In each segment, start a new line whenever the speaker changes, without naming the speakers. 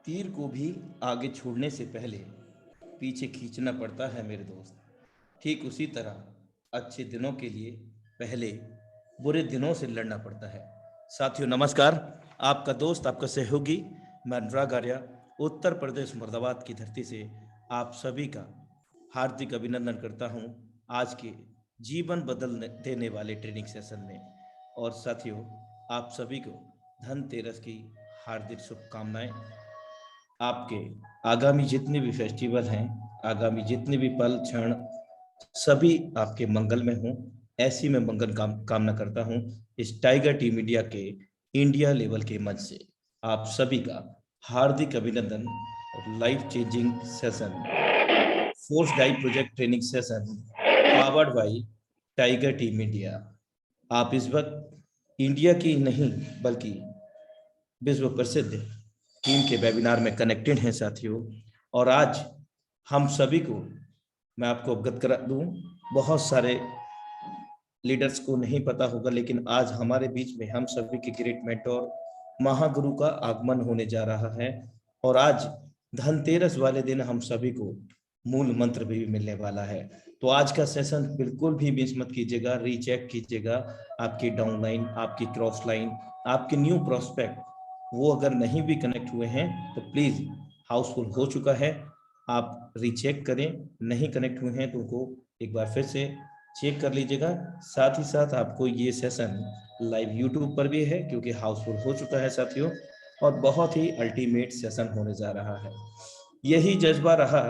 तीर को भी आगे छोड़ने से पहले पीछे खींचना पड़ता है मेरे दोस्त। ठीक उसी तरह अच्छे दिनों के लिए पहले बुरे दिनों से लड़ना पड़ता है। साथियों नमस्कार, आपका दोस्त आपका सहयोगी मैं अनुराग आर्या उत्तर प्रदेश मुर्दाबाद की धरती से आप सभी का हार्दिक अभिनंदन करता हूं आज के जीवन बदल देने वाले ट्रेनिंग सेशन में। और साथियों, आप सभी को धनतेरस की हार्दिक शुभकामनाएं। आपके आगामी जितने भी फेस्टिवल हैं, आगामी जितने भी पल क्षण, सभी आपके मंगल में हों, ऐसी मैं मंगल कामना करता हूं। इस टाइगर टीम इंडिया के इंडिया लेवल के मंच से आप सभी का हार्दिक अभिनंदन। और life changing session, force die project training session powered by tiger team India. आप इस वक्त इंडिया की नहीं बल्कि विश्व प्रसिद्ध टीम के वेबिनार में कनेक्टेड हैं साथियों। और आज हम सभी को मैं आपको अवगत करा दूं, बहुत सारे लीडर्स को नहीं पता होगा, लेकिन आज हमारे बीच में हम सभी के ग्रेट मेंटोर महागुरु का आगमन होने जा रहा है। और आज धनतेरस वाले दिन हम सभी को मूल मंत्र भी मिलने वाला है। तो आज का सेशन बिल्कुल भी मिस मत कीजिएगा, रीचेक कीजिएगा। आपकी डाउनलाइन, आपकी क्रॉस लाइन, आपके न्यू प्रोस्पेक्ट वो अगर नहीं भी कनेक्ट हुए हैं तो प्लीज, हाउसफुल हो चुका है, आप रीचेक करें। नहीं कनेक्ट हुए हैं तो उनको एक बार फिर से चेक कर लीजिएगा। साथ ही साथ आपको ये सेशन लाइव यूट्यूब पर भी है क्योंकि हाउसफुल हो चुका है साथियों। और बहुत ही अल्टीमेट सेशन होने जा रहा है। यही जज्बा रहा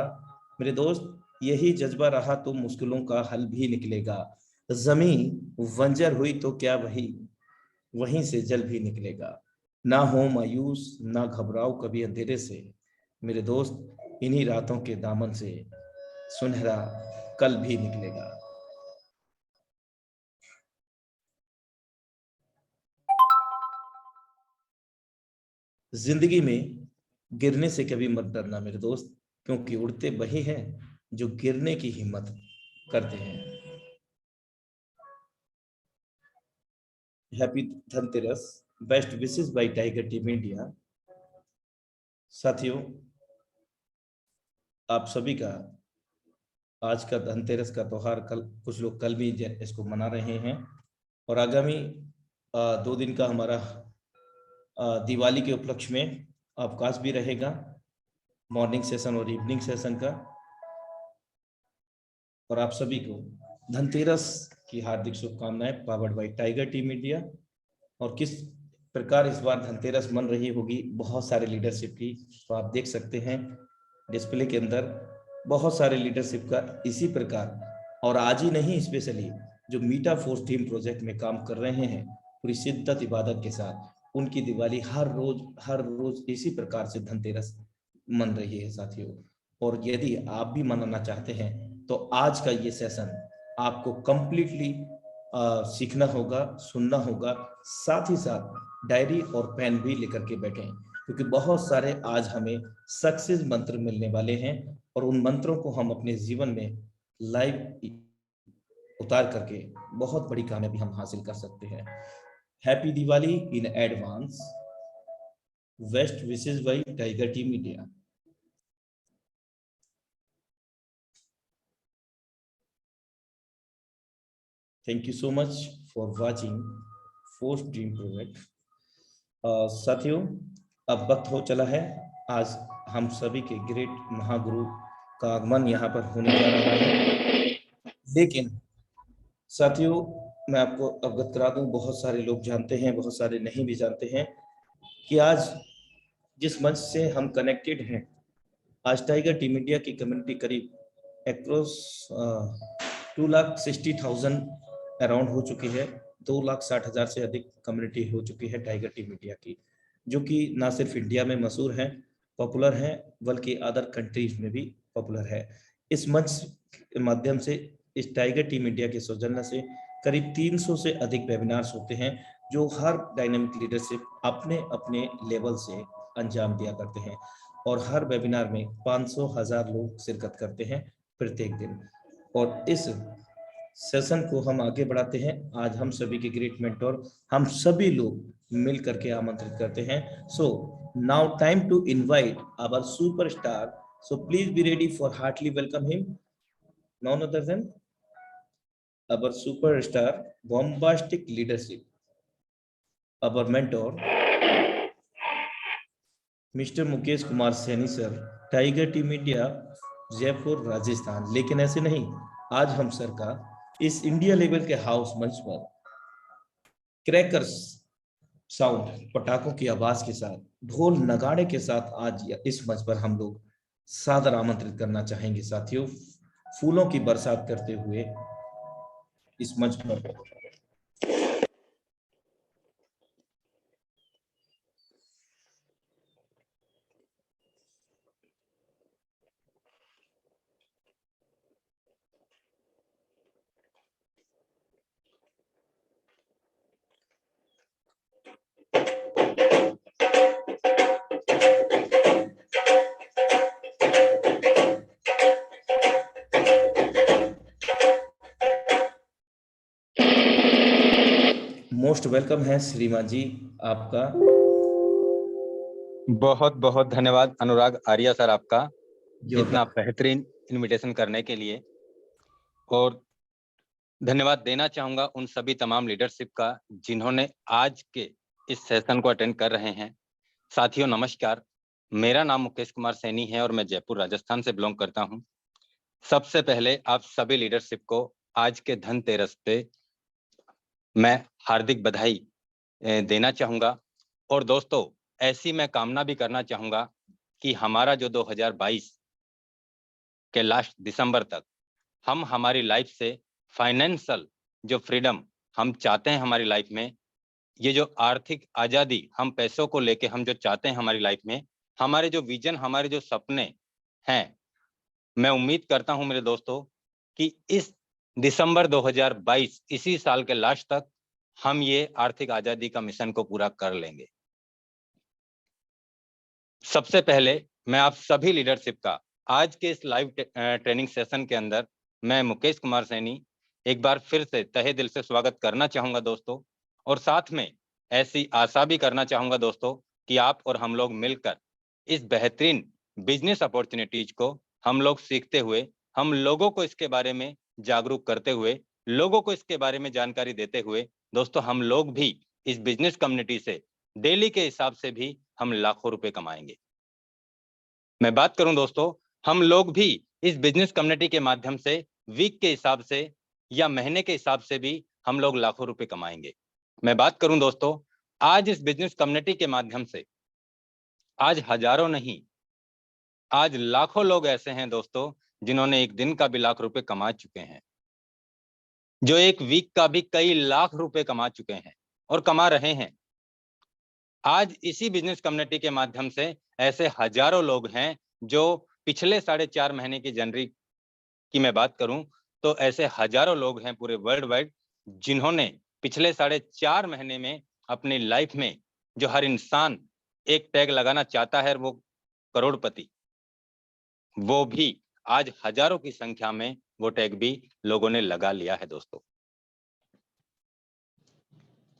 मेरे दोस्त, यही जज्बा रहा तो मुश्किलों का हल भी निकलेगा। जमीन बंजर हुई तो क्या वहीं से जल भी निकलेगा। ना हो मायूस, ना घबराओ कभी अंधेरे से मेरे दोस्त, इन्हीं रातों के दामन से सुनहरा कल भी निकलेगा। जिंदगी में गिरने से कभी मत डरना मेरे दोस्त, क्योंकि उड़ते वही हैं जो गिरने की हिम्मत करते हैं। Happy Dhanteras, best wishes by tiger team India. साथियों, आप सभी का आज का धनतेरस का त्योहार, कल कुछ लोग कल भी इसको मना रहे हैं। और आगामी 2 दिन का हमारा दिवाली के उपलक्ष्य में अवकाश भी रहेगा, मॉर्निंग सेशन और इवनिंग सेशन का। और आप सभी को धनतेरस की हार्दिक शुभकामनाएं powered by tiger team India. और किस प्रकार इस बार धनतेरस मन रही होगी बहुत सारे लीडरशिप की, तो आप देख सकते हैं डिस्प्ले के अंदर बहुत सारे लीडरशिप का इसी प्रकार। और आज ही नहीं, स्पेशली जो मीटा फोर्स टीम प्रोजेक्ट में काम कर रहे हैं पूरी शिद्दत इबादत के साथ, उनकी दिवाली हर रोज इसी प्रकार से धनतेरस मन रही है साथियों। और यदि आप भी मनाना चाहते हैं तो आज का ये सेशन आपको कंप्लीटली सीखना होगा, सुनना होगा। साथ ही साथ डायरी और पेन भी लेकर के बैठें, क्योंकि बहुत सारे आज हमें सक्सेस मंत्र मिलने वाले हैं और उन मंत्रों को हम अपने जीवन में लाइव उतार करके बहुत बड़ी कामयाबी हम हासिल कर सकते हैं। Happy Diwali in advance, best wishes by tiger team India. Thank you so much for watching force dream project. साथियों, अब वक्त हो चला है, आज हम सभी के ग्रेट महागुरु का आगमन यहाँ पर होने जा रहा है। लेकिन साथियों, मैं आपको अवगत करा दूं, बहुत सारे लोग जानते हैं, बहुत सारे नहीं भी जानते हैं कि आज जिस मंच से हम कनेक्टेड हैं, आज टाइगर टीम इंडिया की कम्युनिटी करीब अक्रॉस 2,60,000 अराउंड हो चुकी है। 2,60,000 से अधिक कम्युनिटी हो चुकी है टाइगर टीम इंडिया की, जो कि ना सिर्फ इंडिया में मशहूर है, पॉपुलर है, बल्कि अदर कंट्रीज में भी पॉपुलर है। इस मंच के माध्यम से, इस टाइगर टीम इंडिया के सौजन्य से करीब 300 से अधिक वेबिनार्स होते हैं, जो हर डायनेमिक लीडरशिप अपने अपने लेवल से अंजाम दिया करते हैं। और हर वेबिनार में 500,000 लोग शिरकत करते हैं प्रत्येक दिन। और इस सेशन को हम आगे बढ़ाते हैं। आज हम सभी के ग्रेट मेंटोर, हम सभी लोग मिल करके आमंत्रित करते हैं। सो Now time to invite our superstar. So please be ready for heartily welcome him. None other than our superstar, bombastic leadership, our mentor, mister Mukesh Kumar Saini sir, tiger team India, Jaipur Rajasthan. लेकिन ऐसे नहीं, आज हम सर का इस इंडिया लेवल के house मंच पर क्रैकर्स साउंड, पटाखों की आवाज के साथ, ढोल नगाड़े के साथ आज इस मंच पर हम लोग सादर आमंत्रित करना चाहेंगे साथियों, फूलों की बरसात करते हुए इस मंच पर। मोस्ट वेलकम है श्रीमान जी आपका।
बहुत बहुत धन्यवाद अनुराग आर्या सर आपका इतना बेहतरीन इनविटेशन करने के लिए, और धन्यवाद देना चाहूंगा उन सभी तमाम लीडरशिप का जिन्होंने आज के इस सेशन को अटेंड कर रहे हैं। साथियों नमस्कार, मेरा नाम मुकेश कुमार सैनी है और मैं जयपुर राजस्थान से बिलोंग करता हूं। सबसे पहले आप सभी लीडरशिप को आज के धनतेरस पे मैं हार्दिक बधाई देना चाहूंगा, और दोस्तों ऐसी मैं कामना भी करना चाहूंगा कि हमारा जो 2022 के लास्ट दिसंबर तक हम हमारी लाइफ से फाइनेंशियल जो फ्रीडम हम चाहते हैं हमारी लाइफ में, ये जो आर्थिक आजादी हम पैसों को लेके हम जो चाहते हैं हमारी लाइफ में, हमारे जो विजन, हमारे जो सपने हैं, मैं उम्मीद करता हूं मेरे दोस्तों कि इस दिसंबर 2022 इसी साल के लास्ट तक हम ये आर्थिक आजादी का मिशन को पूरा कर लेंगे। सबसे पहले मैं आप सभी लीडरशिप का आज के इस लाइव ट्रेनिंग सेशन के अंदर मैं मुकेश कुमार सैनी एक बार फिर से तहे दिल से स्वागत करना चाहूंगा दोस्तों, और साथ में ऐसी आशा भी करना चाहूंगा दोस्तों कि आप और हम लोग मिलकर इस बेहतरीन बिजनेस अपॉर्चुनिटीज को हम लोग सीखते हुए, हम लोगों को इसके बारे में जागरूक करते हुए, लोगों को इसके बारे में जानकारी देते हुए दोस्तों हम लोग भी इस बिजनेस कम्युनिटी से डेली के हिसाब से भी हम लाखों रुपए कमाएंगे। मैं बात करूं दोस्तों, हम लोग भी इस बिजनेस कम्युनिटी के माध्यम से वीक के हिसाब से या महीने के हिसाब से भी हम लोग लाखों रुपए कमाएंगे। मैं बात करूं दोस्तों, आज इस बिजनेस कम्युनिटी के माध्यम से आज हजारों नहीं, आज लाखों लोग ऐसे हैं दोस्तों जिन्होंने एक दिन का भी लाख रुपए कमा चुके हैं, जो एक वीक का भी कई लाख रुपए कमा चुके हैं और कमा रहे हैं। आज इसी बिजनेस कम्युनिटी के माध्यम से ऐसे हजारों लोग हैं जो पिछले 4.5 महीने की जनवरी की मैं बात करूं तो ऐसे हजारों लोग हैं पूरे वर्ल्ड वाइड जिन्होंने पिछले 4.5 महीने में अपनी लाइफ में, जो हर इंसान एक टैग लगाना चाहता है वो करोड़पति, वो भी आज हजारों की संख्या में वो टैग भी लोगों ने लगा लिया है दोस्तों।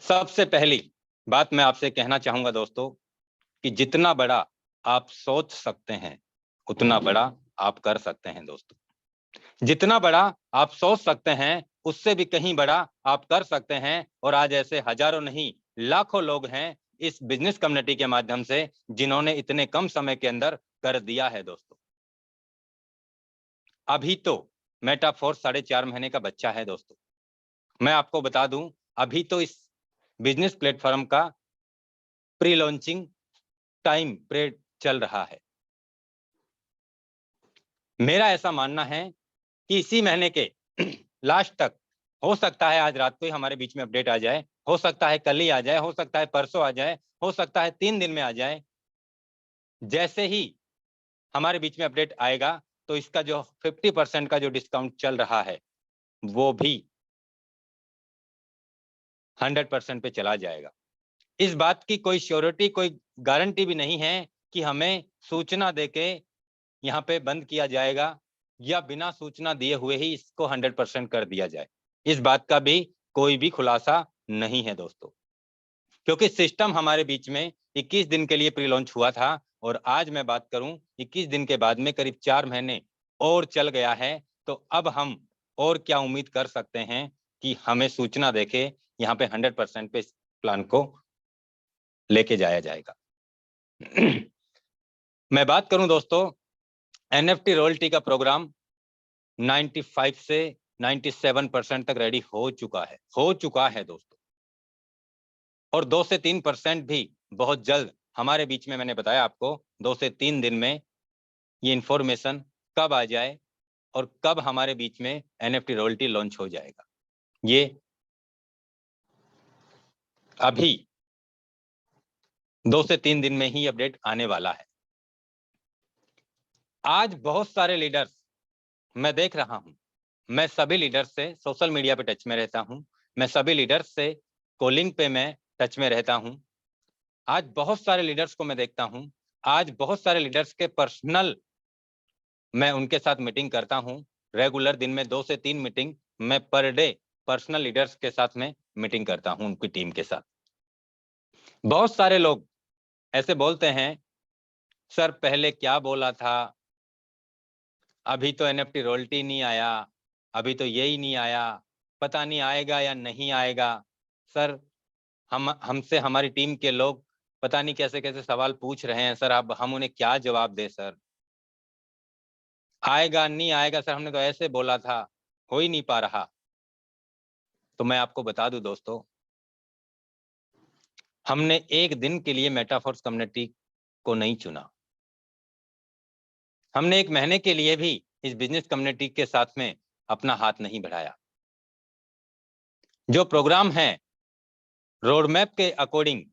सबसे पहली बात मैं आपसे कहना चाहूंगा दोस्तों कि जितना बड़ा आप सोच सकते हैं उतना बड़ा आप कर सकते हैं दोस्तों। जितना बड़ा आप सोच सकते हैं उससे भी कहीं बड़ा आप कर सकते हैं, और आज ऐसे हजारों नहीं लाखों लोग हैं इस बिजनेस कम्युनिटी के माध्यम से जिन्होंने इतने कम समय के अंदर कर दिया है दोस्तों। अभी तो मेटाफोर्स 4.5 महीने का बच्चा है दोस्तों। मैं आपको बता दूं, अभी तो इस बिजनेस प्लेटफॉर्म का प्री लॉन्चिंग टाइम पीरियड चल रहा है। मेरा ऐसा मानना है कि इसी महीने के लास्ट तक, हो सकता है आज रात को ही हमारे बीच में अपडेट आ जाए, हो सकता है कल ही आ जाए, हो सकता है परसों आ जाए, हो सकता है 3 दिन में आ जाए। जैसे ही हमारे बीच में अपडेट आएगा तो इसका जो 50% का जो डिस्काउंट चल रहा है वो भी 100% पे चला जाएगा। इस बात की कोई श्योरिटी, कोई गारंटी भी नहीं है कि हमें सूचना देके यहाँ पे बंद किया जाएगा या बिना सूचना दिए हुए ही इसको 100% कर दिया जाए। इस बात का भी कोई भी खुलासा नहीं है दोस्तों। क्योंकि सिस्टम हमारे बीच में 21 दिन के लिए प्री लॉन्च हुआ था और आज मैं बात करूं 21 दिन के बाद में करीब 4 महीने और चल गया है, तो अब हम और क्या उम्मीद कर सकते हैं कि हमें सूचना देके यहाँ पे 100% पे इस प्लान को लेके जाया जाएगा। मैं बात करूं दोस्तों, NFT रॉयल्टी का प्रोग्राम 95 से 97% तक रेडी हो चुका है दोस्तों, और 2 से 3% भी बहुत जल्द हमारे बीच में। मैंने बताया आपको 2 से 3 दिन में ये इंफॉर्मेशन कब आ जाए और कब हमारे बीच में NFT रॉयल्टी लॉन्च हो जाएगा, ये अभी 2 से 3 दिन में ही अपडेट आने वाला है। आज बहुत सारे लीडर्स मैं देख रहा हूं, मैं सभी लीडर्स से सोशल मीडिया पे टच में रहता हूं, मैं सभी लीडर्स से कॉलिंग पे मैं टच में रहता हूं। आज बहुत सारे लीडर्स को मैं देखता हूं, आज बहुत सारे लीडर्स के पर्सनल मैं उनके साथ मीटिंग करता हूं। रेगुलर दिन में 2 से 3 मीटिंग मैं पर डे पर्सनल लीडर्स के साथ में मीटिंग करता हूं, उनकी टीम के साथ। बहुत सारे लोग ऐसे बोलते हैं, सर पहले क्या बोला था, अभी तो NFT रॉयल्टी नहीं आया, अभी तो यही नहीं आया, पता नहीं आएगा या नहीं आएगा। सर हमसे हमारी टीम के लोग पता नहीं कैसे कैसे सवाल पूछ रहे हैं, सर अब हम उन्हें क्या जवाब दे, सर आएगा नहीं आएगा, सर हमने तो ऐसे बोला था, हो ही नहीं पा रहा। तो मैं आपको बता दूं दोस्तों, हमने एक दिन के लिए मेटाफोर्स कम्युनिटी को नहीं चुना, हमने एक महीने के लिए भी इस बिजनेस कम्युनिटी के साथ में अपना हाथ नहीं बढ़ाया। जो प्रोग्राम है रोड मैप के अकॉर्डिंग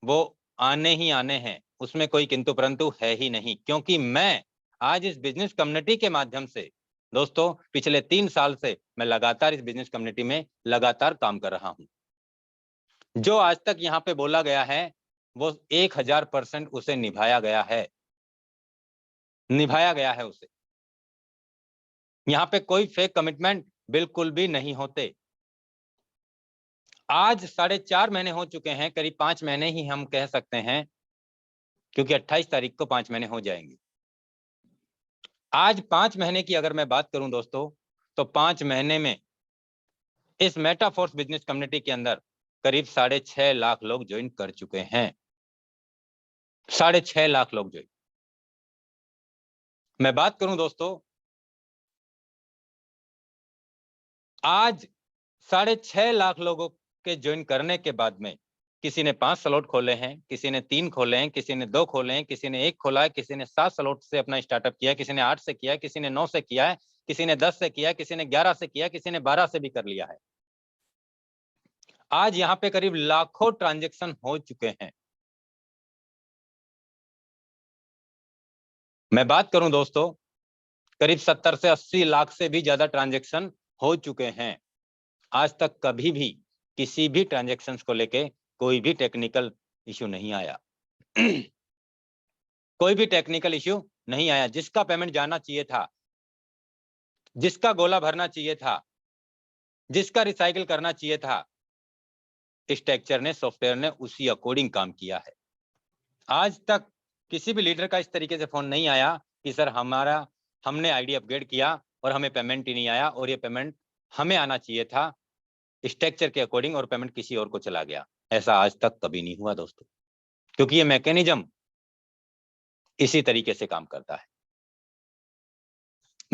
वो आने ही आने हैं, उसमें कोई किंतु परंतु है ही नहीं। क्योंकि मैं आज इस बिजनेस कम्युनिटी के माध्यम से दोस्तों पिछले 3 साल से मैं लगातार इस बिजनेस कम्युनिटी में लगातार काम कर रहा हूं। जो आज तक यहाँ पे बोला गया है वो 1000% उसे निभाया गया है, उसे। यहाँ पे कोई फेक कमिटमेंट बिल्कुल भी नहीं होते। आज 4.5 महीने हो चुके हैं, करीब 5 महीने ही हम कह सकते हैं, क्योंकि 28 तारीख को 5 महीने हो जाएंगे। आज 5 महीने की अगर मैं बात करूं दोस्तों, तो 5 महीने में इस मेटाफोर्स बिजनेस कम्युनिटी के अंदर करीब 6.5 लाख लोग ज्वाइन कर चुके हैं। 6.5 लाख लोग ज्वाइन। मैं बात करूं दोस्तों, आज 6.5 लाख लोगों के ज्वाइन करने के बाद में किसी ने 5 स्लॉट खोले हैं, किसी ने 3 खोले हैं, किसी ने 2 खोले हैं, किसी ने 1 खोला है, किसी ने 7 स्लॉट से अपना स्टार्टअप किया, किसी ने 8 से किया, किसी ने 9 से किया है, किसी ने 10 से किया, किसी ने 11 से किया, किसी ने 12 से भी कर लिया है। आज यहाँ पे करीब लाखों ट्रांजैक्शन हो चुके हैं। मैं बात करूं दोस्तों, करीब 70 से 80 लाख से भी ज्यादा ट्रांजैक्शन हो चुके हैं। आज तक कभी भी किसी भी ट्रांजैक्शंस को लेके कोई भी टेक्निकल इश्यू नहीं आया। कोई भी टेक्निकल इश्यू नहीं आया। जिसका पेमेंट जाना चाहिए था, जिसका गोला भरना चाहिए था, जिसका रिसाइकिल करना चाहिए था, स्ट्रक्चर ने, सॉफ्टवेयर ने उसी अकॉर्डिंग काम किया है। आज तक किसी भी लीडर का इस तरीके से फोन नहीं आया कि सर हमने आईडी अपग्रेड किया और हमें पेमेंट ही नहीं आया, और ये पेमेंट हमें आना चाहिए था स्ट्रक्चर के अकॉर्डिंग और पेमेंट किसी और को चला गया। ऐसा आज तक कभी नहीं हुआ दोस्तों, क्योंकि ये मैकेनिज्म इसी तरीके से काम करता है।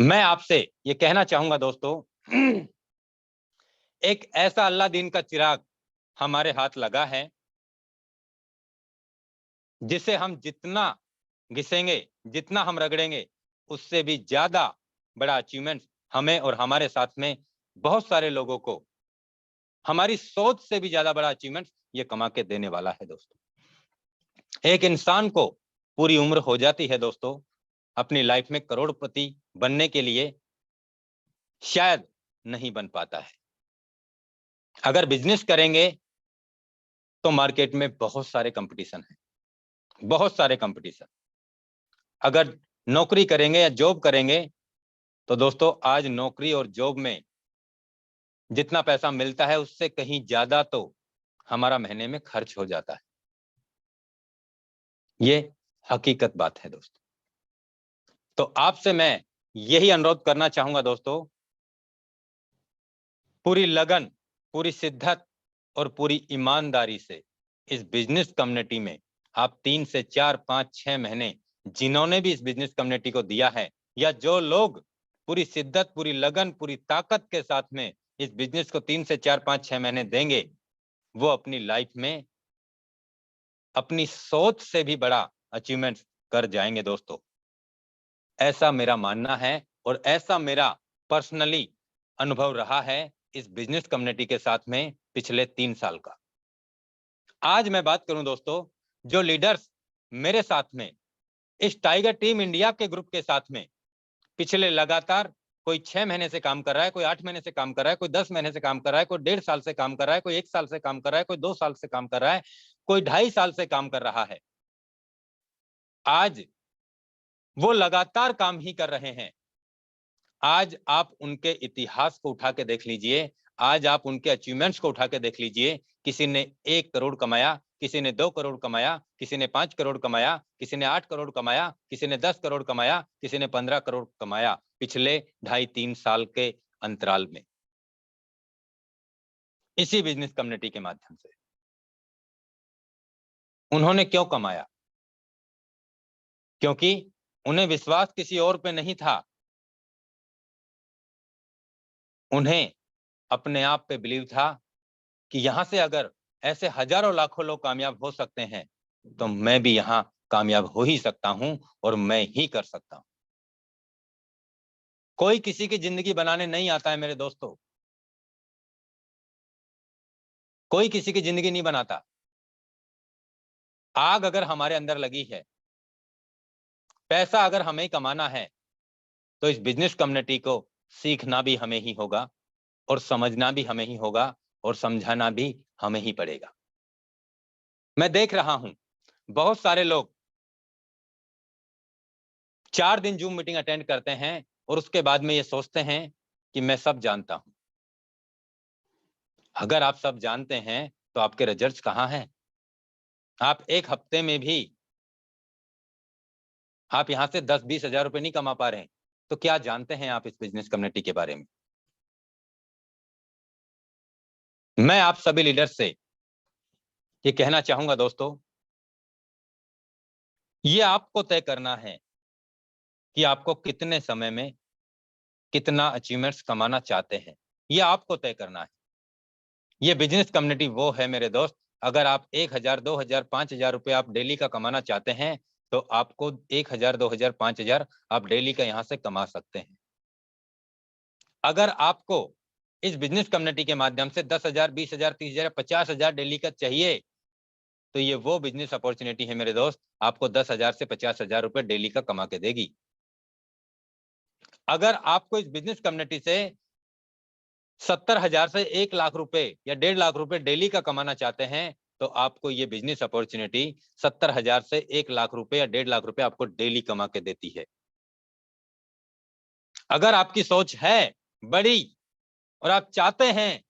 मैं आपसे ये कहना चाहूंगा दोस्तों, एक ऐसा अल्लाह दीन का चिराग हमारे हाथ लगा है, जिसे हम जितना घिसेंगे, जितना हम रगड़ेंगे, उससे भी ज्यादा बड़ा अचीवमेंट हमें और हमारे साथ में बहुत सारे लोगों को, हमारी सोच से भी ज्यादा बड़ा अचीवमेंट ये कमा के देने वाला है दोस्तों। एक इंसान को पूरी उम्र हो जाती है दोस्तों अपनी लाइफ में करोड़पति बनने के लिए, शायद नहीं बन पाता है। अगर बिजनेस करेंगे तो मार्केट में बहुत सारे कंपटीशन है, बहुत सारे कंपटीशन। अगर नौकरी करेंगे या जॉब करेंगे तो दोस्तों आज नौकरी और जॉब में जितना पैसा मिलता है उससे कहीं ज्यादा तो हमारा महीने में खर्च हो जाता है। ये हकीकत बात है दोस्तों। तो आपसे मैं यही अनुरोध करना चाहूंगा दोस्तों, पूरी लगन, पूरी शिद्दत और पूरी ईमानदारी से इस बिजनेस कम्युनिटी में आप 3 से 4, 5, 6 महीने जिन्होंने भी इस बिजनेस कम्युनिटी को दिया है, या जो लोग पूरी शिद्दत, पूरी लगन, पूरी ताकत के साथ में इस बिजनेस को 3 से 4, 5, 6 महीने देंगे, वो अपनी लाइफ में अपनी सोच से भी बड़ा अचीवमेंट कर जाएंगे दोस्तों। ऐसा मेरा मानना है और ऐसा मेरा पर्सनली अनुभव रहा है इस बिजनेस कम्युनिटी के साथ में पिछले 3 साल का। आज मैं बात करूं दोस्तों, जो लीडर्स मेरे साथ में इस टाइगर टीम इंडिया के ग्रुप के साथ में पिछले लगातार कोई 6 महीने से काम कर रहा है, कोई 8 महीने से काम कर रहा है, कोई 10 महीने से काम कर रहा है, कोई 1.5 साल से काम कर रहा है, कोई 1 साल से काम कर रहा है, कोई 2 साल से काम कर रहा है, कोई 2.5 साल से काम कर रहा है। आज वो लगातार काम ही कर रहे हैं। आज आप उनके इतिहास को उठा के देख लीजिए, आज आप उनके अचीवमेंट्स को उठा के देख लीजिए। किसी ने 1 करोड़ कमाया, किसी ने 2 करोड़ कमाया, किसी ने 5 करोड़ कमाया, किसी ने 8 करोड़ कमाया, किसी ने 10 करोड़ कमाया, किसी ने 15 करोड़ कमाया पिछले 2.5-3 साल के अंतराल में, इसी बिजनेस कम्युनिटी के माध्यम से। उन्होंने क्यों कमाया? क्योंकि उन्हें विश्वास किसी और पे नहीं था, उन्हें अपने आप पे बिलीव था कि यहां से अगर ऐसे हजारों लाखों लोग कामयाब हो सकते हैं, तो मैं भी यहां कामयाब हो ही सकता हूं और मैं ही कर सकता हूं। कोई किसी की जिंदगी बनाने नहीं आता है मेरे दोस्तों, कोई किसी की जिंदगी नहीं बनाता। आग अगर हमारे अंदर लगी है, पैसा अगर हमें कमाना है, तो इस बिजनेस कम्युनिटी को सीखना भी हमें ही होगा और समझना भी हमें ही होगा और समझाना भी हमें ही पड़ेगा। मैं देख रहा हूं बहुत सारे लोग 4 दिन जूम मीटिंग अटेंड करते हैं और उसके बाद में ये सोचते हैं कि मैं सब जानता हूं। अगर आप सब जानते हैं तो आपके रिजल्ट्स कहां हैं? आप 1 हफ्ते में भी आप यहां से 10-20 हजार रुपए नहीं कमा पा रहे हैं, तो क्या जानते हैं आप इस बिजनेस कम्युनिटी के बारे में? मैं आप सभी लीडर्स से ये कहना चाहूंगा दोस्तों, ये आपको तय करना है कि आपको कितने समय में कितना अचीवमेंट्स कमाना चाहते हैं। ये आपको तय करना है। ये बिजनेस कम्युनिटी वो है मेरे दोस्त, अगर आप 1,000, 2,000, 5,000 रुपए आप डेली का कमाना चाहते हैं, तो आपको 1,000, 2,000, 5,000 आप डेली का यहां से कमा सकते हैं। अगर आपको इस बिजनेस कम्युनिटी के माध्यम से 10,000, 20,000, 30,000, 50,000 डेली का चाहिए, तो ये वो बिजनेस अपॉर्चुनिटी है मेरे दोस्त, आपको 10,000 से 50,000 रुपए डेली का कमा के देगी। अगर आपको इस बिजनेस कम्युनिटी से 70,000 से 1 लाख रुपए या 1.5 लाख रुपए डेली का कमाना चाहते हैं, तो आपको ये बिजनेस अपॉर्चुनिटी 70,000 से 1 लाख रुपए या 1.5 लाख रुपए आपको डेली कमा के देती है। अगर आपकी सोच है बड़ी और आप चाहते हैं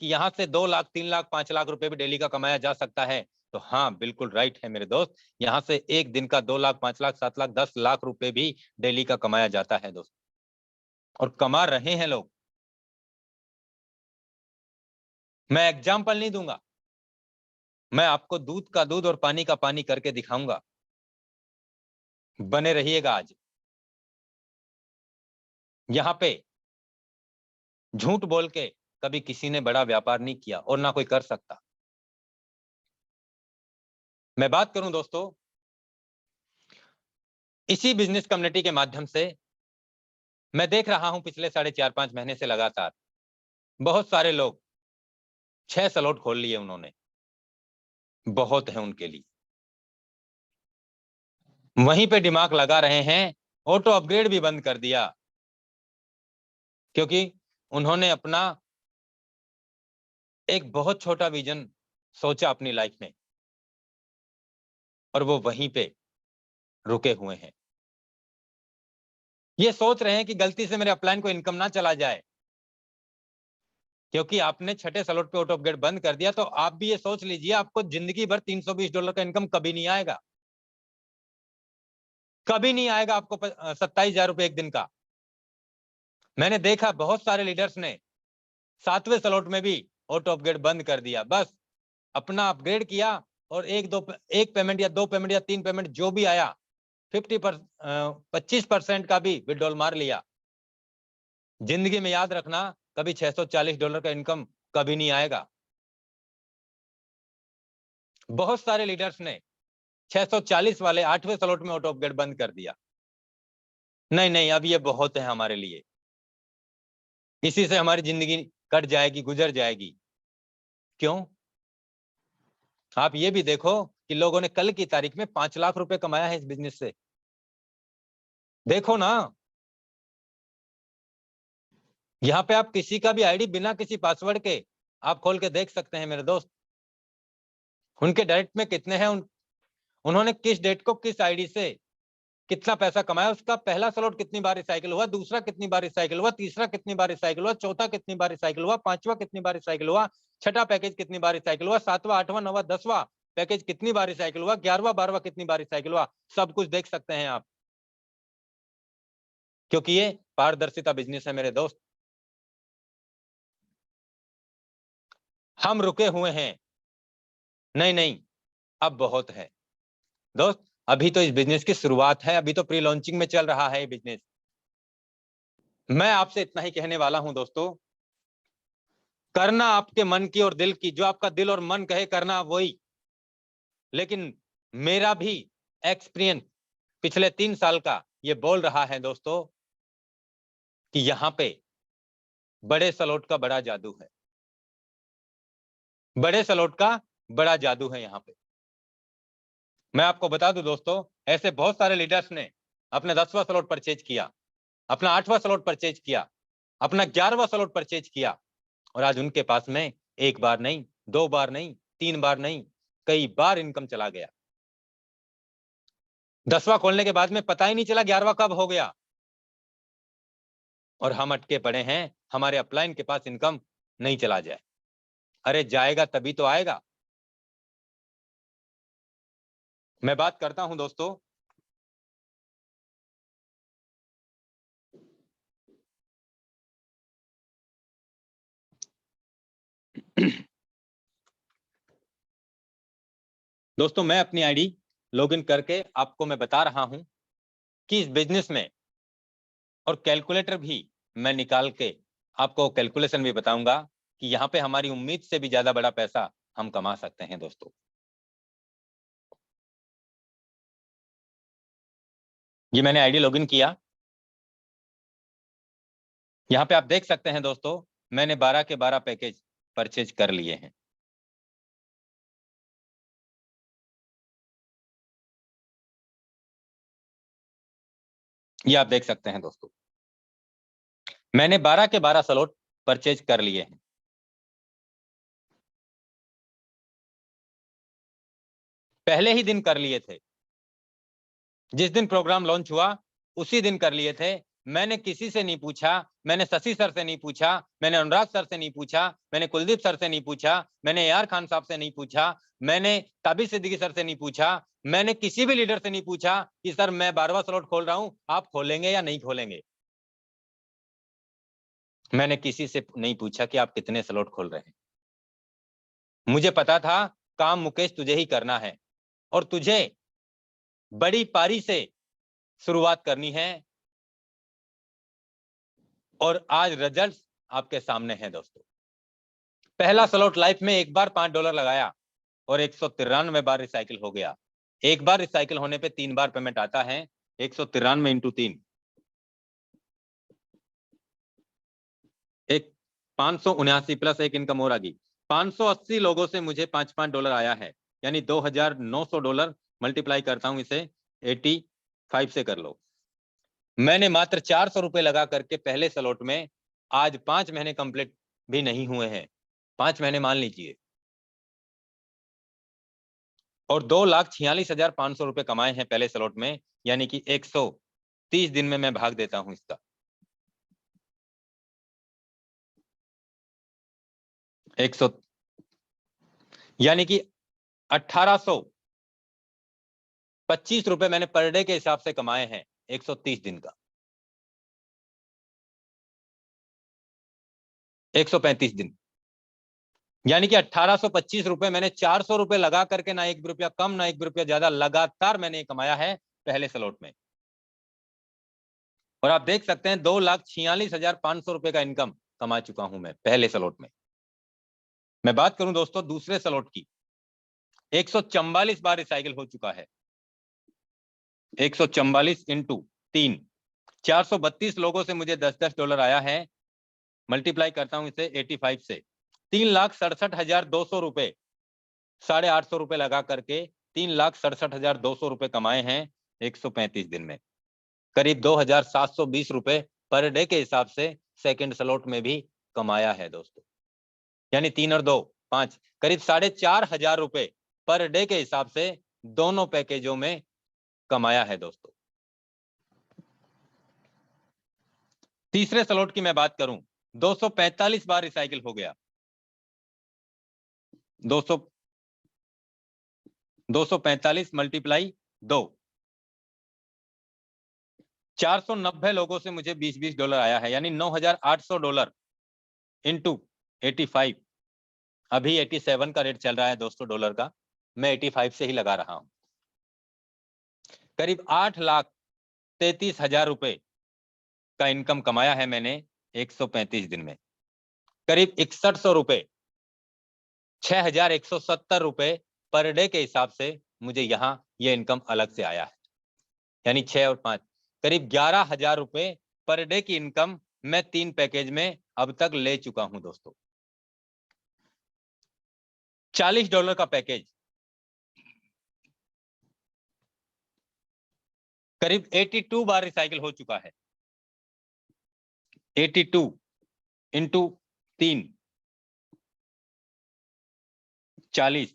कि यहां से 2 लाख, 3 लाख, 5 लाख रुपए भी डेली का कमाया जा सकता है, तो हाँ, बिल्कुल राइट है मेरे दोस्त। यहां से एक दिन का 2 लाख, 5 लाख, 7 लाख, 10 लाख रुपए भी डेली का कमाया जाता है दोस्त, और कमा रहे हैं लोग। मैं एग्जाम्पल नहीं दूंगा, मैं आपको दूध का दूध और पानी का पानी करके दिखाऊंगा। बने रहिएगा। आज यहाँ पे झूठ बोल के कभी किसी ने बड़ा व्यापार नहीं किया और ना कोई कर सकता। मैं बात करूं दोस्तों, इसी बिजनेस कम्युनिटी के माध्यम से मैं देख रहा हूं पिछले 4.5-5 महीने से लगातार बहुत सारे लोग 6 सलोट खोल लिए उन्होंने, बहुत है उनके लिए। वहीं पे दिमाग लगा रहे हैं, ऑटो अपग्रेड भी बंद कर दिया, क्योंकि उन्होंने अपना एक बहुत छोटा विजन सोचा अपनी लाइफ में और वो वहीं पे रुके हुए हैं। ये सोच रहे हैं कि गलती से मेरे अपलाइन को इनकम ना चला जाए, क्योंकि आपने छठे स्लॉट पे आउट ऑफ गेट बंद कर दिया, तो आप भी ये सोच लीजिए आपको जिंदगी भर $320 का इनकम कभी नहीं आएगा, कभी नहीं आएगा आपको 27,000 रुपए एक दिन का। मैंने देखा बहुत सारे लीडर्स ने 7वें स्लॉट में भी आउट ऑफ गेट बंद कर दिया, बस अपना अपग्रेड किया और एक पेमेंट या 2 पेमेंट या 3 पेमेंट जो भी आया 25% का भी विड्रॉल मार लिया। जिंदगी में याद रखना, कभी $640 का इनकम कभी नहीं आएगा। बहुत सारे लीडर्स ने 640 वाले 8वें स्लॉट में आउट ऑफ गेट बंद कर दिया। नहीं नहीं, अब ये बहुत है हमारे लिए, इसी से हमारी जिंदगी कट जाएगी, गुजर जाएगी। क्यों? आप ये भी देखो कि लोगों ने कल की तारीख में 5 लाख रुपए कमाया है इस बिजनेस से। देखो ना, यहाँ पे आप किसी का भी आईडी बिना किसी पासवर्ड के आप खोल के देख सकते हैं मेरे दोस्त। उनके डायरेक्ट में कितने हैं, उन्होंने किस डेट को किस आईडी से कितना पैसा कमाया, उसका पहला स्लॉट कितनी बार रिसाइकिल हुआ, दूसरा कितनी बार रिसाइकिल हुआ, तीसरा कितनी बार रिसाइकिल हुआ, चौथा कितनी बार रिसाइकिल हुआ, पांचवा कितनी बार रिसाइकिल हुआ, छठा पैकेज कितनी बार रिसाइकिल हुआ, 7वां 8वां 9वां 10वां पैकेज कितनी बार रिसाइकिल हुआ, 11वां 12वां कितनी बार रिसाइकिल हुआ, सब कुछ देख सकते हैं आप। क्योंकि ये पारदर्शिता बिजनेस है मेरे दोस्त। हम रुके हुए हैं? नहीं नहीं, अब बहुत है दोस्त। अभी तो इस बिजनेस की शुरुआत है, अभी तो प्री लॉन्चिंग में चल रहा है ये बिजनेस। मैं आपसे इतना ही कहने वाला हूं दोस्तों, करना आपके मन की और दिल की, जो आपका दिल और मन कहे करना वही। लेकिन मेरा भी एक्सपीरियंस पिछले 3 साल का ये बोल रहा है दोस्तों कि यहाँ पे बड़े स्लॉट का बड़ा जादू है, बड़े स्लॉट का बड़ा जादू है यहाँ पे। मैं आपको बता दूं दोस्तों, ऐसे बहुत सारे लीडर्स ने अपने 10वां स्लॉट परचेज किया, अपना 8वां स्लॉट परचेज किया, अपना 11वां स्लॉट परचेज किया, और आज उनके पास में एक बार नहीं, 2 बार नहीं, 3 बार नहीं, कई बार इनकम चला गया। 10वां खोलने के बाद में पता ही नहीं चला 11वां कब हो गया, और हम अटके पड़े हैं, हमारे अपलाइन के पास इनकम नहीं चला जाए। अरे जाएगा तभी तो आएगा। मैं बात करता हूं दोस्तों दोस्तों मैं अपनी आईडी लॉगिन करके आपको मैं बता रहा हूं कि इस बिजनेस में, और कैलकुलेटर भी मैं निकाल के आपको कैलकुलेशन भी बताऊंगा कि यहाँ पे हमारी उम्मीद से भी ज्यादा बड़ा पैसा हम कमा सकते हैं दोस्तों। ये मैंने आईडी लॉगिन किया, यहाँ पे आप देख सकते हैं दोस्तों, मैंने 12 के 12 पैकेज परचेज कर लिए हैं। ये आप देख सकते हैं दोस्तों, मैंने 12 के 12 स्लॉट परचेज कर लिए हैं। पहले ही दिन कर लिए थे, जिस दिन प्रोग्राम लॉन्च हुआ उसी दिन कर लिए थे। मैंने किसी से नहीं पूछा, मैंने शशि सर से नहीं पूछा, मैंने अनुराग सर से नहीं पूछा, मैंने कुलदीप सर से नहीं पूछा, मैंने AR खान साहब से नहीं पूछा, मैंने ताबिश सिद्दीकी सर से नहीं पूछा, मैंने किसी भी लीडर से नहीं पूछा कि सर मैं 12वां स्लॉट खोल रहा हूं, आप खोलेंगे या नहीं खोलेंगे। मैंने किसी से नहीं पूछा कि आप कितने स्लॉट खोल रहे हैं। मुझे पता था काम मुकेश तुझे ही करना है, और तुझे बड़ी पारी से शुरुआत करनी है, और आज रिजल्ट आपके सामने हैं दोस्तों। पहला स्लॉट लाइफ में एक बार $5 लगाया और 193 बार रिसाइकिल हो गया। एक बार रिसाइकिल होने पे 3 बार पेमेंट आता है, 193 इंटू 3, एक 579 प्लस एक इनकम और आ गई। 580 लोगों से मुझे $5-5 आया है, यानी $2,900 मल्टीप्लाई करता हूं इसे 85 से कर लो। मैंने मात्र 400 रुपए लगा करके पहले स्लॉट में, आज 5 महीने कंप्लीट भी नहीं हुए हैं, 5 महीने मान लीजिए, और 2,46,500 रुपए कमाए हैं पहले स्लॉट में, यानी कि 130 दिन में मैं भाग देता हूं इसका। 100 यानी कि 1825 रुपए मैंने पर डे के हिसाब से कमाए हैं 130 दिन का, 135 दिन, यानी कि 1825 रुपए मैंने 400 रुपए लगा करके, ना 1 रुपया कम ना 1 रुपया ज्यादा, लगातार मैंने कमाया है पहले स्लॉट में। और आप देख सकते हैं 2,46,500 रुपए का इनकम कमा चुका हूं मैं पहले स्लॉट में। मैं बात करूं दोस्तों दूसरे स्लॉट की, 144 बार रिसाइकिल हो चुका है, 144 इंटू 3, 432 लोगों से मुझे $10 आया है। मल्टीप्लाई करता हूं इसे 85 से, 3,67,200 रुपए, 850 रुपए लगा करके 3,67,200 रुपए कमाए हैं 135 दिन में। करीब 2,720 रुपए पर डे के हिसाब से सेकंड स्लॉट में भी कमाया है दोस्तों, यानी 3 और 2 5, करीब 4,500 रुपए पर डे के हिसाब से दोनों पैकेजों में कमाया है दोस्तों। तीसरे स्लॉट की मैं बात करूं, 245 बार रिसाइकिल हो गया, 245 मल्टीप्लाई 2, 490 लोगों से मुझे $20 आया है, यानी $9,800 इंटू 85। अभी 87 का रेट चल रहा है दोस्तों डॉलर का, मैं 85 से ही लगा रहा हूं। करीब 8,33,000 रुपए का इनकम कमाया है मैंने 135 दिन में। करीब 6100 रुपए, 6,170 रुपए पर डे के हिसाब से मुझे यहाँ ये इनकम अलग से आया है, यानी 6 और 5, करीब 11,000 रुपए पर डे की इनकम मैं 3 पैकेज में अब तक ले चुका हूं दोस्तों। $40 का पैकेज करीब 82 बार रिसाइकिल हो चुका है, 82 इंटू 3, 40,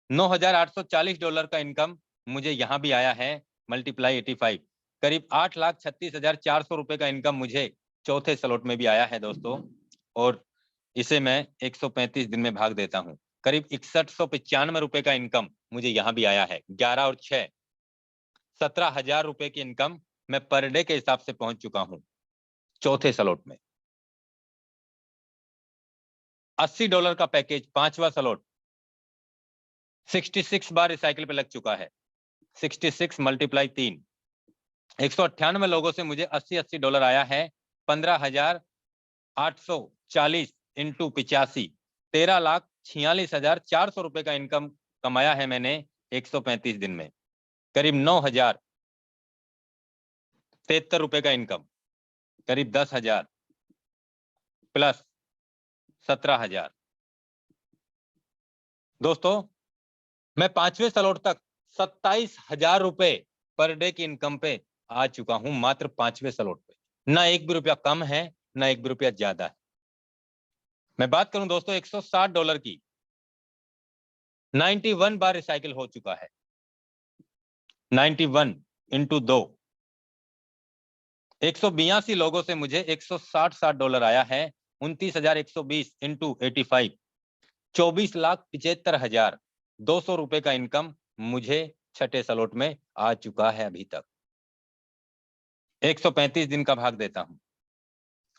$9,840 का इनकम मुझे यहां भी आया है, मल्टीप्लाई 85, करीब 8,36,400 रुपए का इनकम मुझे चौथे स्लॉट में भी आया है दोस्तों। और इसे मैं 135 दिन में भाग देता हूं, करीब 6195 रुपए का इनकम मुझे यहां भी आया है। 11 और 6, 17,000 रुपए की इनकम मैं पर डे के हिसाब से पहुंच चुका हूं चौथे स्लॉट में। $80 का पैकेज पांचवा स्लॉट, 66 बार रिसाइकिल पे लग चुका है, 66 मल्टीप्लाई 3, 198 लोगों से मुझे $80 आया है, 15,840 इंटू 85, 13,46,400 रुपए का इनकम कमाया है मैंने 135 दिन में। करीब 9,073 रुपए का इनकम, करीब 10,000 प्लस 17,000। दोस्तों मैं पांचवें स्लॉट तक 27,000 रुपए पर डे की इनकम पे आ चुका हूं, मात्र पांचवें स्लॉट पे। ना 1 भी रुपया कम है, ना 1 भी रुपया ज्यादा है। मैं बात करूं दोस्तों $160 की, 91 बार रिसाइकिल हो चुका है, 91 इंटू 2, 182 लोगों से मुझे $160 आया है, 29,120 इंटू 85, 24,75,200 रुपए का इनकम मुझे छठे स्लॉट में आ चुका है अभी तक। 135 दिन का भाग देता हूं,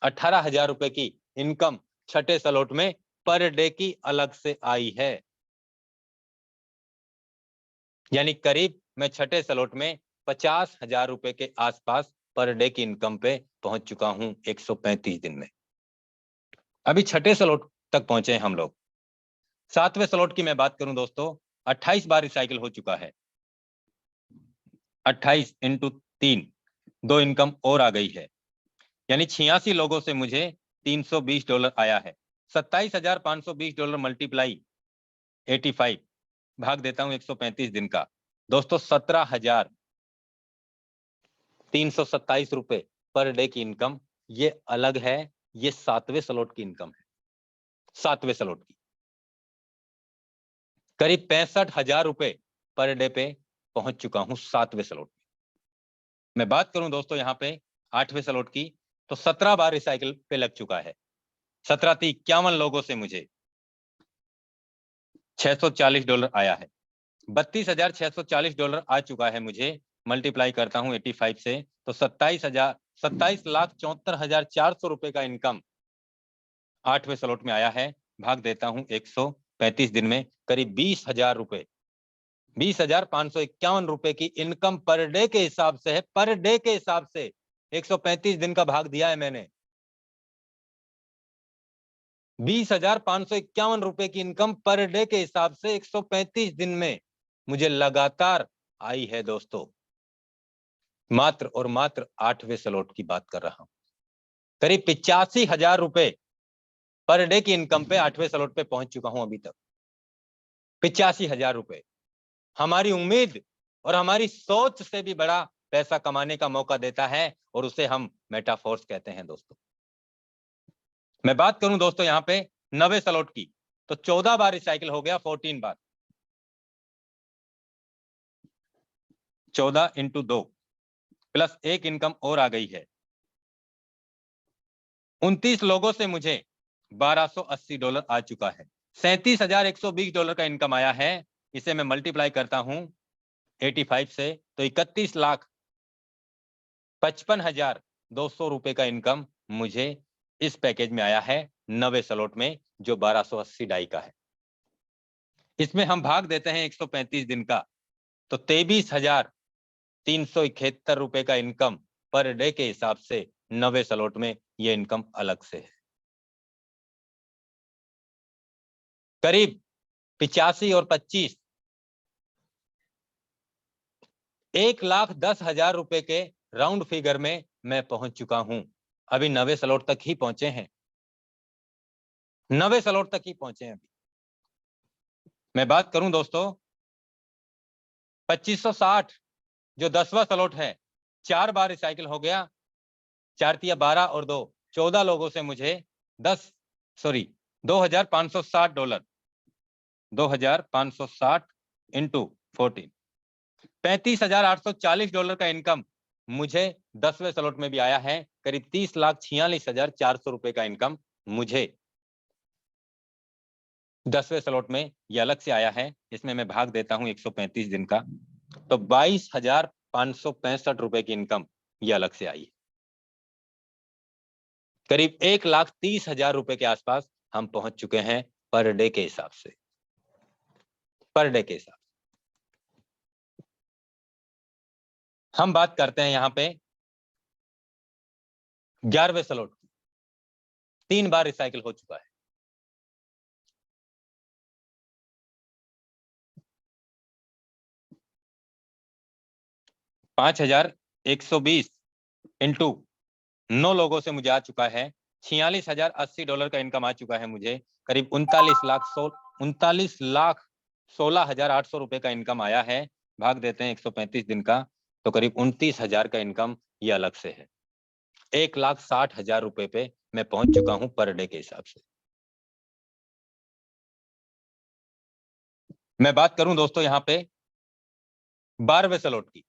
18,000 रुपए की इनकम छठे स्लॉट में पर डे की अलग से आई है, यानी करीब मैं छठे स्लॉट में 50,000 रुपए के आसपास पर डे की इनकम पे पहुंच चुका हूं 135 दिन में। अभी छठे स्लॉट तक पहुंचे हम लोग। सातवें स्लॉट की मैं बात करूं दोस्तों, 28 बार रिसाइकिल हो चुका है, 28 इंटू 3, 2 इनकम और आ गई है, यानी 86 लोगों से मुझे $320 आया है। $27,520 मल्टीप्लाई 85 भाग देता हूं 135 दिन का दोस्तों, 17,327 रुपए पर डे की इनकम ये अलग है। ये सातवें स्लॉट की इनकम है, सातवें स्लॉट की। करीब 65,000 रुपए पर डे पे पहुंच चुका हूं सातवें स्लॉट में। मैं बात करूं दोस्तों यहाँ पे आठवें स्लॉट की, तो 17 बार रिसाइकिल पे लग चुका है, 17,51 लोगों से मुझे $640 आया है। $32,640 आ चुका है मुझे। मल्टीप्लाई करता हूं 85 से तो 27,74,400 रुपए का इनकम 8वें स्लॉट में आया है। भाग देता हूं 135 दिन में, करीब 20,000 रुपए, 20,551 रुपए की इनकम पर डे के हिसाब से है। पर डे के हिसाब से 135 दिन का भाग दिया है मैंने। 20,551 रुपए की इनकम पर डे के हिसाब से 135 दिन में मुझे लगातार आई है दोस्तों। मात्र और मात्र 8वें स्लॉट की बात कर रहा हूं। करीब 85,000 रुपए पर डे की इनकम पे 8वें स्लॉट पे पहुंच चुका हूं अभी तक। 85,000 रुपए हमारी उम्मीद और हमारी सोच से भी बड़ा पैसा कमाने का मौका देता है, और उसे हम मेटाफोर्स कहते हैं दोस्तों। मैं बात करूं दोस्तों यहां पे 90 स्लॉट की, तो 14 बार रिसाइकिल हो गया, 14 बार, 14 इंटू 2 प्लस एक इनकम और आ गई है। 29 लोगों से मुझे $1,280 आ चुका है। $37,120 का इनकम आया है। इसे मैं मल्टीप्लाई करता हूं 85 से तो 31,55,200 रुपए का इनकम मुझे इस पैकेज में आया है 90 स्लॉट में, जो 1280 डाई का है। इसमें हम भाग देते हैं 135 दिन का, तो 23,371 रुपए का इनकम पर डे के हिसाब से 90 स्लॉट में यह इनकम अलग से है। करीब 85 और 25 1,10,000 रुपए के राउंड फिगर में मैं पहुंच चुका हूं। अभी 90 स्लॉट तक ही पहुंचे हैं, 90 स्लॉट तक ही पहुंचे हैं। अभी मैं बात करूं दोस्तों 2560 जो 10वां स्लॉट है, 4 बार रिसाइकिल हो गया। 4 तिया 12 और 2 14 लोगों से मुझे $2,560 $2,560 इंटू 14 $35,840 का इनकम मुझे 10वें स्लॉट में भी आया है। करीब 30,46,400 रुपए का इनकम मुझे 10वें स्लॉट में यह अलग से आया है। इसमें मैं भाग देता हूं 135 दिन का, तो 22,565 रुपए की इनकम यह अलग से आई है। करीब 1,30,000 रुपए के आसपास हम पहुंच चुके हैं पर डे के हिसाब से, पर डे के हिसाब से। हम बात करते हैं यहां पे 11वें स्लॉट की। 3 बार रिसाइकिल हो चुका है। $5,120 इंटू 9 लोगों से मुझे आ चुका है। $46,080 का इनकम आ चुका है मुझे। करीब 39,16,800 रुपए का इनकम आया है। भाग देते हैं 135 दिन का, तो करीब 29,000 का इनकम ये अलग से है। 1,60,000 रुपए पे मैं पहुंच चुका हूं पर डे के हिसाब से। मैं बात करूं दोस्तों यहां पे 12वें स्लॉट की,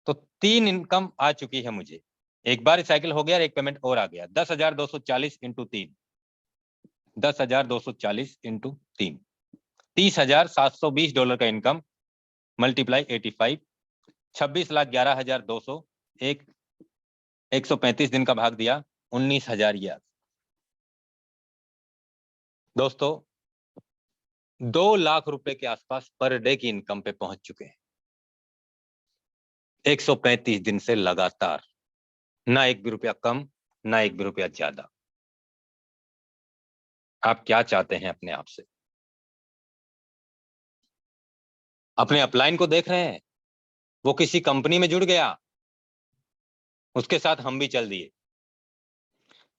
तो 3 इनकम आ चुकी है मुझे। एक बार रिसाइकिल हो गया और एक पेमेंट और आ गया। 10,240 इंटू 3, 10,240 इंटू 3, $30,720 का इनकम मल्टीप्लाई 85, 26,11,200, 135 दिन का भाग दिया 19,000 ये। दोस्तों 2 लाख रुपए के आसपास पर डे की इनकम पे पहुंच चुके हैं 135 दिन से लगातार। ना एक भी रुपया कम, ना एक भी रुपया ज्यादा। आप क्या चाहते हैं अपने आप से? अपने अपलाइन को देख रहे हैं, वो किसी कंपनी में जुड़ गया, उसके साथ हम भी चल दिए।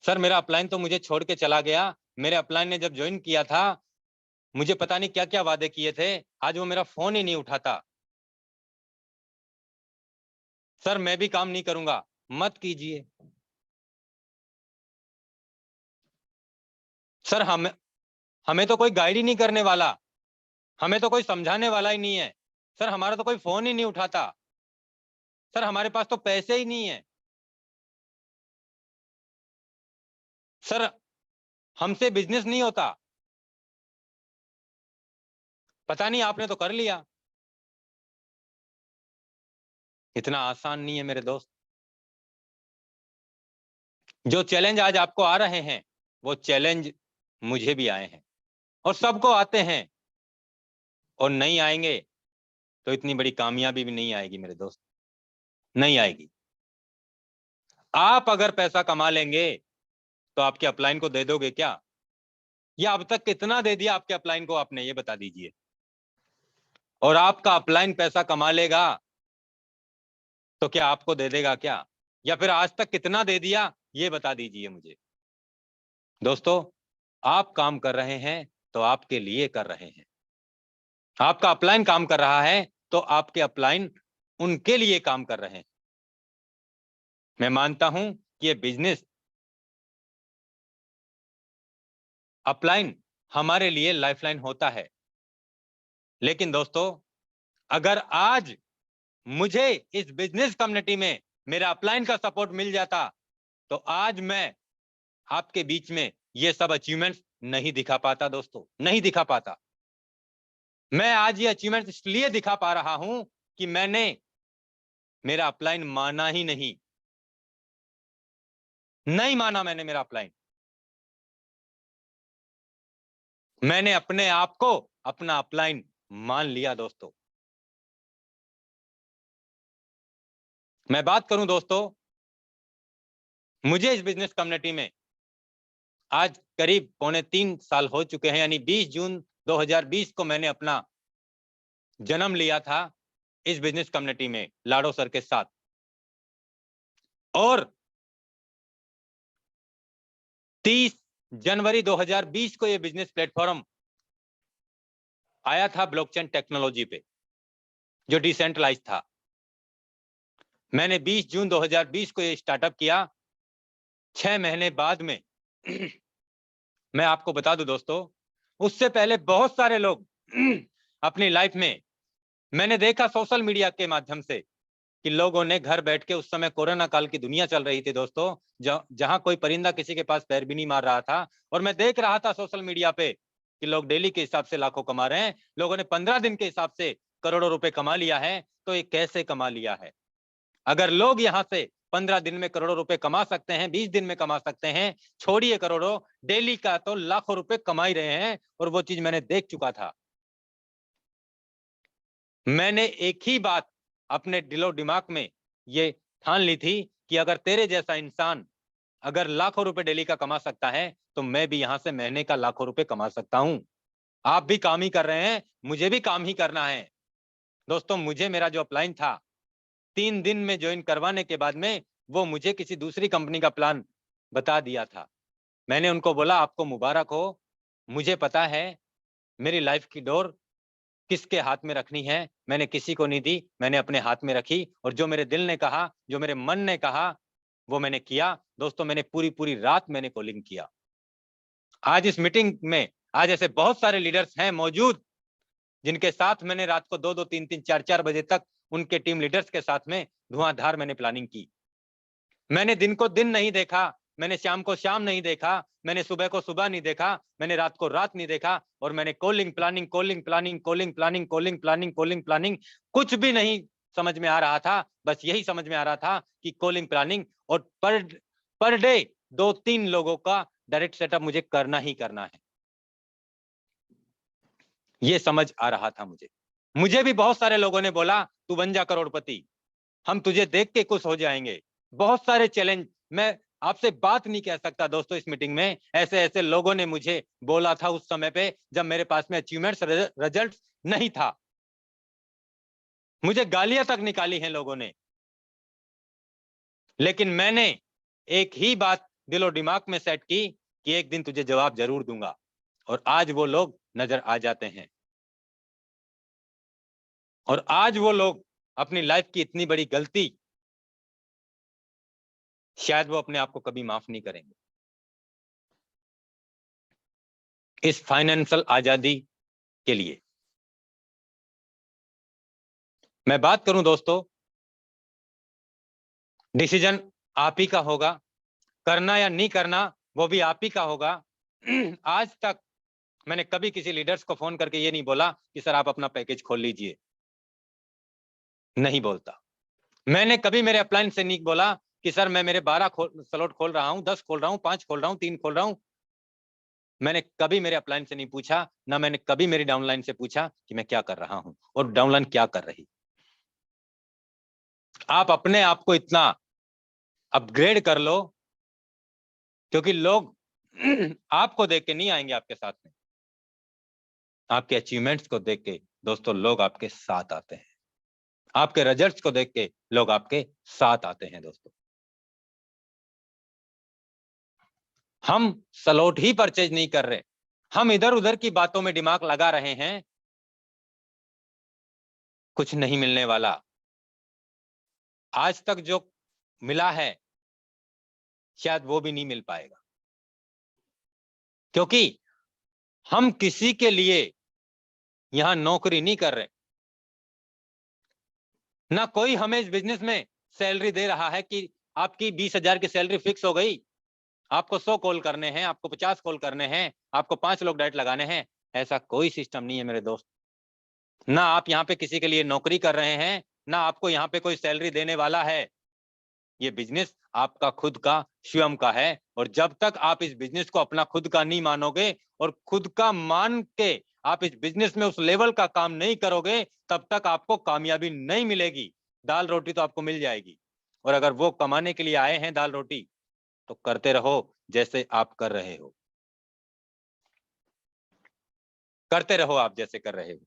सर मेरा अपलाइन तो मुझे छोड़ के चला गया। मेरे अपलाइन ने जब ज्वाइन किया था, मुझे पता नहीं क्या क्या वादे किए थे, आज वो मेरा फोन ही नहीं उठाता। सर मैं भी काम नहीं करूंगा। मत कीजिए सर। हमें तो कोई गाइड ही नहीं करने वाला, हमें तो कोई समझाने वाला ही नहीं है। सर हमारा तो कोई फोन ही नहीं उठाता। सर हमारे पास तो पैसे ही नहीं है। सर हमसे बिजनेस नहीं होता। पता नहीं आपने तो कर लिया। इतना आसान नहीं है मेरे दोस्त। जो चैलेंज आज आपको आ रहे हैं वो चैलेंज मुझे भी आए हैं और सबको आते हैं, और नहीं आएंगे तो इतनी बड़ी कामयाबी भी नहीं आएगी मेरे दोस्त, नहीं आएगी। आप अगर पैसा कमा लेंगे तो आपके अपलाइन को दे दोगे क्या? या अब तक कितना दे दिया आपके अपलाइन को, आपने ये बता दीजिए। और आपका अपलाइन पैसा कमा लेगा तो क्या आपको दे देगा क्या? या फिर आज तक कितना दे दिया ये बता दीजिए मुझे। दोस्तों, आप काम कर रहे हैं तो आपके लिए कर रहे हैं। आपका अपलाइन काम कर रहा है तो आपके अपलाइन उनके लिए काम कर रहे हैं। मैं मानता हूं कि ये बिजनेस अपलाइन हमारे लिए लाइफलाइन होता है। लेकिन दोस्तों, अगर आज मुझे इस बिजनेस कम्युनिटी में मेरा अपलाइन का सपोर्ट मिल जाता तो आज मैं आपके बीच में ये सब अचीवमेंट्स नहीं दिखा पाता। दोस्तों, नहीं दिखा पाता। मैं आज ये अचीवमेंट इसलिए दिखा पा रहा हूं कि मैंने मेरा अपलाइन माना ही नहीं माना मैंने मेरा अपलाइन। मैंने अपने आप को अपना अपलाइन मान लिया। दोस्तों, मैं बात करूं दोस्तों, मुझे इस बिजनेस कम्युनिटी में आज करीब 2.25 साल हो चुके हैं, यानी 20 जून 2020 को मैंने अपना जन्म लिया था इस बिजनेस कम्युनिटी में लाडो सर के साथ। और 30 जनवरी 2020 को यह बिजनेस प्लेटफॉर्म आया था ब्लॉकचेन टेक्नोलॉजी पे, जो डिसेंट्रलाइज था। मैंने 20 जून 2020 को ये स्टार्टअप किया। 6 महीने बाद में मैं आपको बता दूं दोस्तों, उससे पहले बहुत सारे लोग अपनी लाइफ में मैंने देखा सोशल मीडिया के माध्यम से कि लोगों ने घर बैठ के, उस समय कोरोना काल की दुनिया चल रही थी दोस्तों, जहां कोई परिंदा किसी के पास पैर भी नहीं मार रहा था, और मैं देख रहा था सोशल मीडिया पे कि लोग डेली के हिसाब से लाखों कमा रहे हैं। लोगों ने 15 दिन के हिसाब से करोड़ों रुपए कमा लिया है। तो ये कैसे कमा लिया है? अगर लोग यहां से 15 दिन में करोड़ों रुपए कमा सकते हैं, 20 दिन में कमा सकते हैं, छोड़िए करोड़ों, डेली का तो लाखों रुपए कमा ही रहे हैं। और वो चीज मैंने देख चुका था। मैंने एक ही बात अपने दिलो दिमाग में ये ठान ली थी कि अगर तेरे जैसा इंसान अगर लाखों रुपए डेली का कमा सकता है तो मैं भी यहां से महीने का लाखों रुपए कमा सकता हूं। आप भी काम ही कर रहे हैं, मुझे भी काम ही करना है। दोस्तों, मुझे मेरा जो अपलाइन था 3 दिन में ज्वाइन करवाने के बाद में वो मुझे किसी दूसरी कंपनी का प्लान बता दिया था। मैंने उनको बोला, आपको मुबारक हो, मुझे पता है मेरी लाइफ की डोर किसके हाथ में रखनी है। मैंने किसी को नहीं दी, मैंने अपने हाथ में रखी, और जो मेरे दिल ने कहा, जो मेरे मन ने कहा, वो मैंने किया। दोस्तों, मैंने पूरी पूरी रात मैंने कॉलिंग किया। आज इस मीटिंग में आज ऐसे बहुत सारे लीडर्स हैं मौजूद जिनके साथ मैंने रात को 2-2, 3-3, 4-4 बजे तक उनके टीम लीडर्स के साथ में धुआंधार मैंने प्लानिंग की। मैंने दिन को दिन नहीं देखा, मैंने शाम को शाम नहीं देखा, मैंने सुबह को सुबह नहीं देखा, मैंने रात को रात नहीं देखा, और मैंने calling planning, calling planning, calling planning, calling planning, calling planning, कुछ भी नहीं समझ में आ रहा था। बस यही समझ में आ रहा था कि कॉलिंग प्लानिंग, और पर डे 2-3 लोगों का डायरेक्ट सेटअप मुझे करना ही करना है। ये समझ आ रहा था मुझे। मुझे भी बहुत सारे लोगों ने बोला, तू बन जा करोड़पति, हम तुझे देख के खुश हो जाएंगे। बहुत सारे चैलेंज, मैं आपसे बात नहीं कह सकता दोस्तों। इस मीटिंग में ऐसे ऐसे लोगों ने मुझे बोला था उस समय पे जब मेरे पास में अचीवमेंट्स रिजल्ट नहीं था। मुझे गालियां तक निकाली हैं लोगों ने, लेकिन मैंने एक ही बात दिलो दिमाग में सेट की कि एक दिन तुझे जवाब जरूर दूंगा। और आज वो लोग नजर आ जाते हैं, और आज वो लोग अपनी लाइफ की इतनी बड़ी गलती शायद वो अपने आप को कभी माफ नहीं करेंगे। इस फाइनेंशियल आजादी के लिए मैं बात करूं दोस्तों, डिसीजन आप ही का होगा, करना या नहीं करना वो भी आप ही का होगा। आज तक मैंने कभी किसी लीडर्स को फोन करके ये नहीं बोला कि सर आप अपना पैकेज खोल लीजिए, नहीं बोलता। मैंने कभी मेरे अपलाइन से नहीं बोला कि सर मैं मेरे 12 स्लॉट खोल रहा हूं, 10 खोल रहा हूं, 5 खोल रहा हूं, 3 खोल रहा हूं। मैंने कभी मेरे अपलाइन से नहीं पूछा, ना मैंने कभी मेरी डाउनलाइन से पूछा कि मैं क्या कर रहा हूं और डाउनलाइन क्या कर रही। आप अपने आप को इतना अपग्रेड कर लो, क्योंकि लोग आपको देख के नहीं आएंगे आपके साथ में, आपके अचीवमेंट्स को देख के दोस्तों लोग आपके साथ आते हैं, आपके रिजल्ट्स को देख के लोग आपके साथ आते हैं। दोस्तों हम स्लॉट ही परचेज नहीं कर रहे, हम इधर उधर की बातों में दिमाग लगा रहे हैं, कुछ नहीं मिलने वाला। आज तक जो मिला है शायद वो भी नहीं मिल पाएगा, क्योंकि हम किसी के लिए यहां नौकरी नहीं कर रहे। ना कोई हमें इस बिजनेस में सैलरी दे रहा है कि आपकी 20,000 की सैलरी फिक्स हो गई, आपको 100 कॉल करने हैं, आपको 50 कॉल करने हैं, आपको 5 लोग डायरेक्ट लगाने हैं। ऐसा कोई सिस्टम नहीं है मेरे दोस्त। ना आप यहाँ पे किसी के लिए नौकरी कर रहे हैं, ना आपको यहाँ पे कोई सैलरी देने वाला है। ये बिजनेस आपका खुद का स्वयं का है, और जब तक आप इस बिजनेस को अपना खुद का नहीं मानोगे और खुद का मान के आप इस बिजनेस में उस लेवल का काम नहीं करोगे, तब तक आपको कामयाबी नहीं मिलेगी। दाल रोटी तो आपको मिल जाएगी, और अगर वो कमाने के लिए आए हैं दाल रोटी, तो करते रहो जैसे आप कर रहे हो, करते रहो आप जैसे कर रहे हो।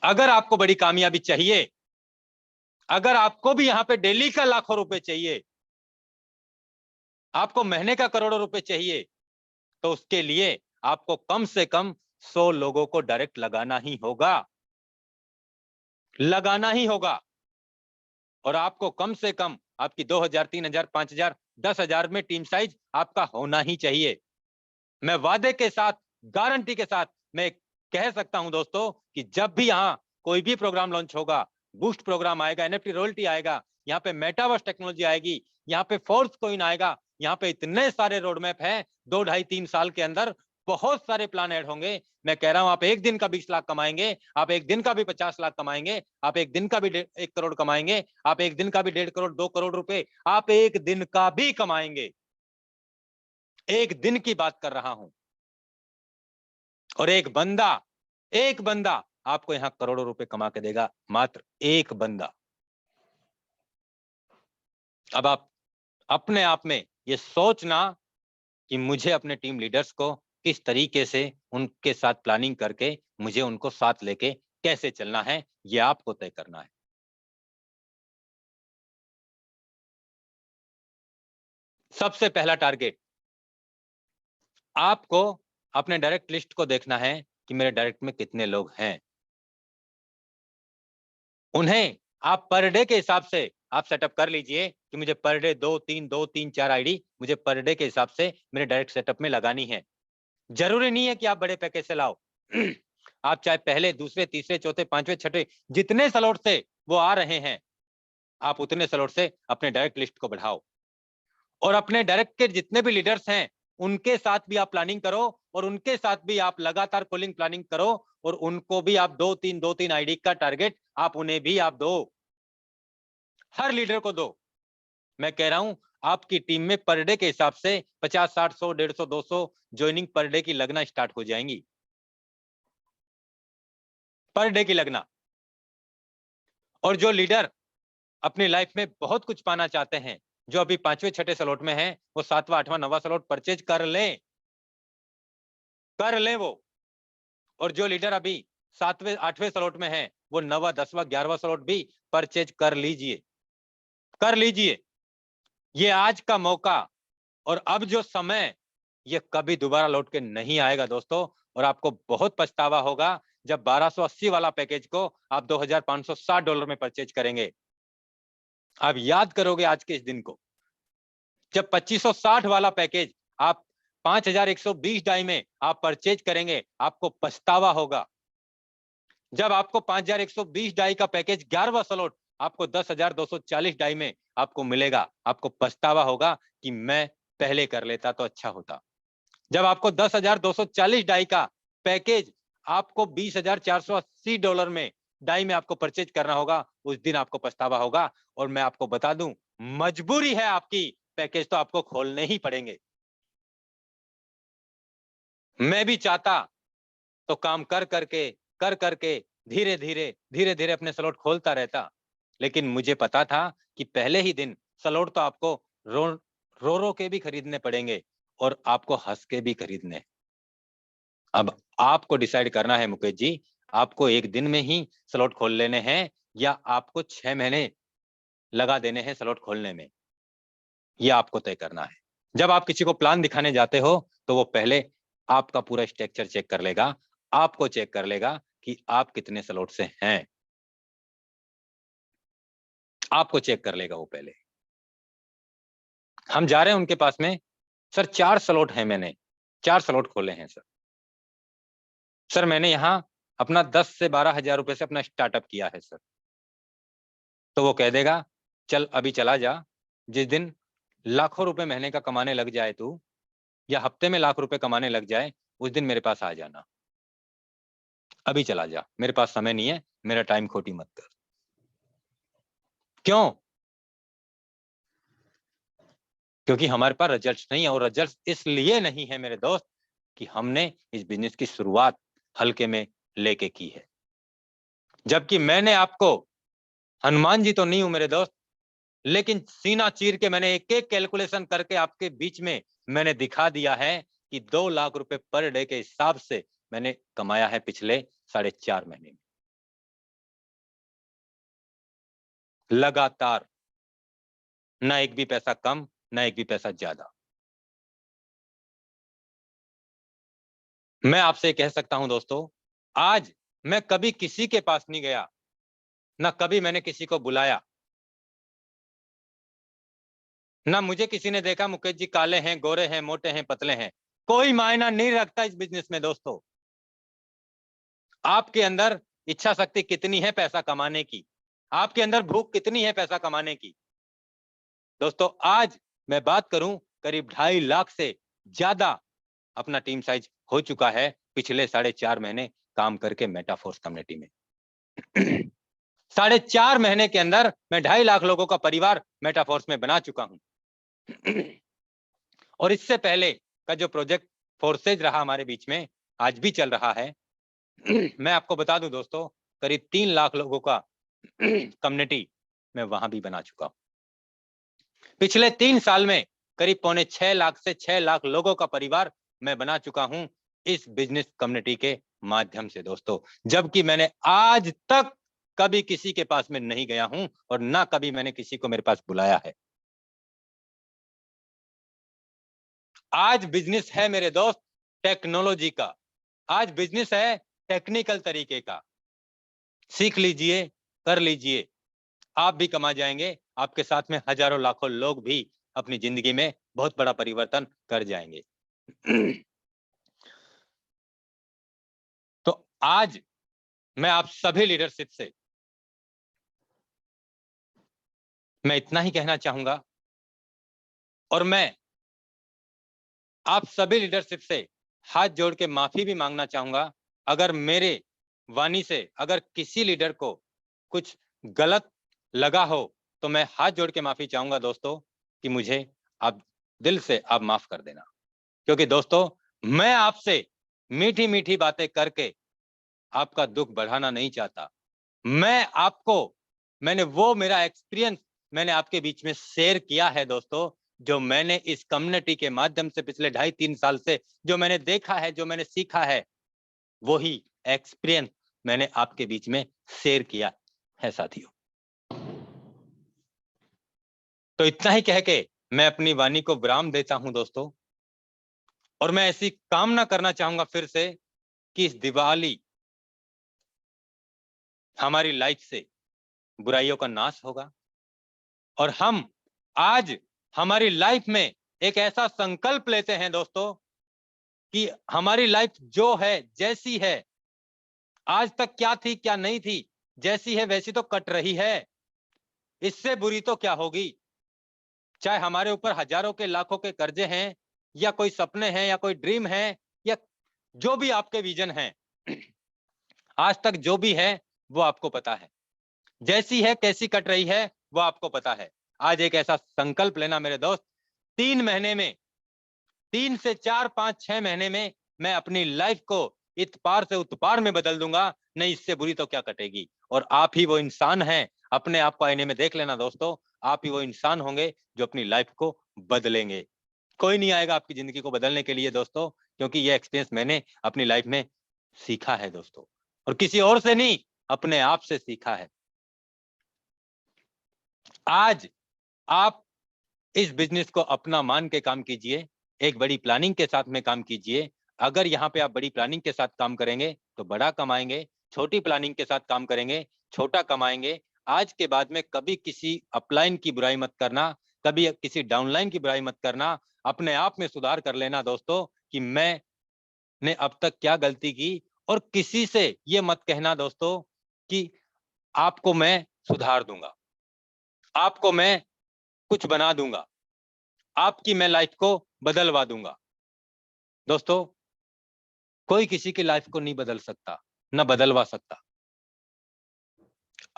अगर आपको बड़ी कामयाबी चाहिए, अगर आपको भी यहां पे डेली का लाखों रुपए चाहिए, आपको महीने का करोड़ों रुपए चाहिए, तो उसके लिए आपको कम से कम 100 लोगों को डायरेक्ट लगाना ही होगा, लगाना ही होगा। और आपको कम से कम आपकी 2,000, 3,000, 5,000, 10,000 में टीम साइज आपका होना ही चाहिए। मैं वादे के साथ, गारंटी के साथ मैं कह सकता हूं दोस्तों कि जब भी यहां कोई भी प्रोग्राम लॉन्च होगा, बूस्ट प्रोग्राम आएगा, एनएफटी रॉयल्टी आएगा, यहाँ पे मेटावर्स टेक्नोलॉजी आएगी, यहाँ पे फोर्स कॉइन आएगा, यहाँ पे इतने सारे रोड मैप हैं, 2, 2.5, 3 साल के अंदर बहुत सारे प्लान ऐड होंगे। मैं कह रहा हूं आप एक दिन का 20 लाख कमाएंगे, आप एक दिन का भी 50 लाख कमाएंगे, आप एक दिन का भी 1 करोड़ कमाएंगे, आप एक दिन का भी 1.5 करोड़, 2 करोड़ रुपए आप एक दिन का भी कमाएंगे। एक दिन की बात कर रहा हूं। और एक बंदा आपको यहां करोड़ों रुपए कमा के देगा, मात्र एक बंदा। अब आप अपने आप में ये सोचना कि मुझे अपने टीम लीडर्स को किस तरीके से उनके साथ प्लानिंग करके मुझे उनको साथ लेके कैसे चलना है, ये आपको तय करना है। सबसे पहला टारगेट आपको अपने डायरेक्ट लिस्ट को देखना है कि मेरे डायरेक्ट में कितने लोग हैं। उन्हें आप पर डे के हिसाब से आप सेटअप कर लीजिए कि मुझे पर डे 2, 3, 4 आईडी मुझे पर डे के हिसाब से मेरे डायरेक्ट सेटअप में लगानी है। जरूरी नहीं है कि आप बड़े पैकेज से लाओ। आप चाहे पहले, दूसरे, तीसरे, चौथे, पांचवें, छठे जितने स्लॉट से वो आ रहे हैं, आप उतने स्लॉट से अपने डायरेक्ट लिस्ट को बढ़ाओ। और अपने डायरेक्ट के जितने भी लीडर्स हैं उनके साथ भी आप प्लानिंग करो, और उनके साथ भी आप लगातार कॉलिंग प्लानिंग करो, और उनको भी आप 2, 3 आईडी का टारगेट आप उन्हें भी आप दो, हर लीडर को दो। मैं कह रहा हूं आपकी टीम में पर डे के हिसाब से 50, 60, 100, 150, 200 ज्वाइनिंग पर डे की लगना स्टार्ट हो जाएंगी, पर डे की लगना। और जो लीडर अपनी लाइफ में बहुत कुछ पाना चाहते हैं, जो अभी 5वें 6ठे स्लॉट में हैं, वो 7वां 8वां 9वां स्लॉट परचेज कर लें, कर लें वो। और जो लीडर अभी 7वें 8वें स्लॉट में है, वो 9वां 10वां 11वां स्लॉट भी परचेज कर लीजिए, कर लीजिए। ये आज का मौका और अब जो समय, ये कभी दोबारा लौट के नहीं आएगा दोस्तों। और आपको बहुत पछतावा होगा जब 1280 वाला पैकेज को आप $2,560 में परचेज करेंगे। आप याद करोगे आज के इस दिन को, जब 2560 वाला पैकेज आप 5120 डाई में आप परचेज करेंगे, आपको पछतावा होगा। जब आपको 5120 डाई का पैकेज 11वां स्लॉट आपको 10,240 डाई में आपको मिलेगा, आपको पछतावा होगा कि मैं पहले कर लेता तो अच्छा होता। जब आपको 10,240 डाई का पैकेज आपको $20,480 में डाई में आपको परचेज करना होगा, उस दिन आपको पछतावा होगा। और मैं आपको बता दूं, मजबूरी है आपकी, पैकेज तो आपको खोलने ही पड़ेंगे। मैं भी चाहता तो काम कर करके धीरे धीरे अपने स्लॉट खोलता रहता, लेकिन मुझे पता था कि पहले ही दिन स्लॉट तो आपको रो रो के भी खरीदने पड़ेंगे और आपको हंस के भी खरीदने। अब आपको डिसाइड करना है मुकेश जी, आपको एक दिन में ही स्लॉट खोल लेने हैं या आपको 6 महीने लगा देने हैं स्लॉट खोलने में, यह आपको तय करना है। जब आप किसी को प्लान दिखाने जाते हो तो वो पहले आपका पूरा स्ट्रक्चर चेक कर लेगा, आपको चेक कर लेगा कि आप कितने स्लॉट से हैं, आपको चेक कर लेगा वो पहले। हम जा रहे हैं उनके पास में, सर 4 स्लॉट हैं, मैंने 4 स्लॉट खोले हैं सर मैंने यहाँ अपना 10 से 12 हजार रुपए से अपना स्टार्टअप किया है सर। तो वो कह देगा चल अभी चला जा, जिस दिन लाखों रुपए महीने का कमाने लग जाए तू, या हफ्ते में लाख रुपए कमाने लग जाए, उस दिन मेरे पास आ जाना, अभी चला जा, मेरे पास समय नहीं है, मेरा टाइम खोटी मत कर। क्यों? क्योंकि हमारे पास रिजल्ट्स नहीं है, और रिजल्ट्स इसलिए नहीं है मेरे दोस्त कि हमने इस बिजनेस की शुरुआत हल्के में लेके की है। जबकि मैंने आपको, हनुमान जी तो नहीं हूं मेरे दोस्त, लेकिन सीना चीर के मैंने एक एक कैलकुलेशन करके आपके बीच में मैंने दिखा दिया है कि 2 लाख रुपए पर डे के हिसाब से मैंने कमाया है पिछले 4.5 महीने में, लगातार, ना एक भी पैसा कम, ना एक भी पैसा ज्यादा। मैं आपसे कह सकता हूं दोस्तों, आज मैं कभी किसी के पास नहीं गया, ना कभी मैंने किसी को बुलाया, ना मुझे किसी ने देखा मुकेश जी काले हैं, गोरे हैं, मोटे हैं, पतले हैं, कोई मायना नहीं रखता इस बिजनेस में दोस्तों। आपके अंदर इच्छा शक्ति कितनी है पैसा कमाने की, आपके अंदर भूख कितनी है पैसा कमाने की। दोस्तों आज मैं बात करूं, करीब 2.5 लाख से ज्यादा अपना टीम साइज हो चुका है पिछले 4.5 महीने काम करके मेटाफोर्स कम्युनिटी में। 4.5 महीने के अंदर मैं 2.5 लाख लोगों का परिवार मेटाफोर्स में बना चुका हूं। और इससे पहले का जो प्रोजेक्ट फोर्सेज रहा हमारे बीच में, आज भी चल रहा है। मैं आपको बता दूं दोस्तों, करीब 3 लाख लोगों का कम्युनिटी मैं वहां भी बना चुका हूं। पिछले 3 साल में करीब 5.25 लाख से 6 लाख लोगों का परिवार मैं बना चुका हूं इस बिजनेस कम्युनिटी के माध्यम से दोस्तों। जबकि मैंने आज तक कभी किसी के पास में नहीं गया हूं और ना कभी मैंने किसी को मेरे पास बुलाया है। आज बिजनेस है मेरे दोस्त टेक्नोलॉजी का, आज बिजनेस है टेक्निकल तरीके का। सीख लीजिए, कर लीजिए, आप भी कमा जाएंगे, आपके साथ में हजारों लाखों लोग भी अपनी जिंदगी में बहुत बड़ा परिवर्तन कर जाएंगे। तो आज मैं आप सभी लीडरशिप से मैं इतना ही कहना चाहूंगा, और मैं आप सभी लीडरशिप से हाथ जोड़ के माफी भी मांगना चाहूंगा अगर मेरे वाणी से अगर किसी लीडर को कुछ गलत लगा हो, तो मैं हाथ जोड़ के माफी चाहूंगा दोस्तों कि मुझे आप दिल से आप माफ कर देना। क्योंकि दोस्तों मैं आपसे मीठी मीठी बातें करके आपका दुख बढ़ाना नहीं चाहता। मैंने वो मेरा एक्सपीरियंस मैंने आपके बीच में शेयर किया है दोस्तों, जो मैंने इस कम्युनिटी के माध्यम से पिछले 2.5-3 साल से जो मैंने देखा है, जो मैंने सीखा है, वही एक्सपीरियंस मैंने आपके बीच में शेयर किया है साथियों। तो इतना ही कह के मैं अपनी वाणी को विराम देता हूं दोस्तों, और मैं ऐसी कामना करना चाहूंगा फिर से कि इस दिवाली हमारी लाइफ से बुराइयों का नाश होगा, और हम आज हमारी लाइफ में एक ऐसा संकल्प लेते हैं दोस्तों कि हमारी लाइफ जो है, जैसी है, आज तक क्या थी क्या नहीं थी, जैसी है वैसी तो कट रही है, इससे बुरी तो क्या होगी। चाहे हमारे ऊपर हजारों के लाखों के कर्जे हैं, या कोई सपने हैं या कोई ड्रीम है या जो भी आपके विजन हैं, आज तक जो भी है वो आपको पता है, जैसी है कैसी कट रही है वो आपको पता है। आज एक ऐसा संकल्प लेना मेरे दोस्त, 3 महीने में, 3 से 4, 5, 6 महीने में मैं अपनी लाइफ को इत पार से उत पार में बदल दूंगा, नहीं इससे बुरी तो क्या कटेगी। और आप ही वो इंसान हैं, अपने आप को आईने में देख लेना दोस्तों, आप ही वो इंसान होंगे जो अपनी लाइफ को बदलेंगे। कोई नहीं आएगा आपकी जिंदगी को बदलने के लिए दोस्तों, क्योंकि ये एक्सपीरियंस मैंने अपनी लाइफ में सीखा है दोस्तों, और किसी और से नहीं, अपने आप से सीखा है। आज आप इस बिजनेस को अपना मान के काम कीजिए, एक बड़ी प्लानिंग के साथ में काम कीजिए। अगर यहाँ पे आप बड़ी प्लानिंग के साथ काम करेंगे तो बड़ा कमाएंगे, छोटी प्लानिंग के साथ काम करेंगे छोटा कमाएंगे। आज के बाद में कभी किसी अपलाइन की बुराई मत करना, कभी किसी डाउनलाइन की बुराई मत करना, अपने आप में सुधार कर लेना दोस्तों कि मैंने अब तक क्या गलती की, और किसी से ये मत कहना दोस्तों कि आपको मैं सुधार दूंगा, आपको मैं कुछ बना दूंगा, आपकी मैं लाइफ को बदलवा दूंगा। दोस्तों, कोई किसी की लाइफ को नहीं बदल सकता, ना बदलवा सकता।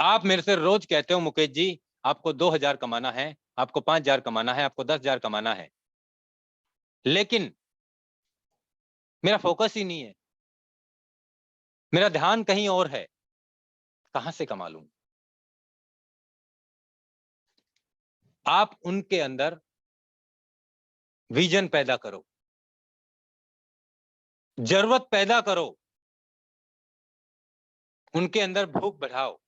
आप मेरे से रोज कहते हो मुकेश जी आपको 2000 कमाना है, आपको 5000 कमाना है, आपको 10,000 कमाना है, लेकिन मेरा फोकस ही नहीं है, मेरा ध्यान कहीं और है, कहां से कमा लूं। आप उनके अंदर विजन पैदा करो, जरूरत पैदा करो, उनके अंदर भूख बढ़ाओ,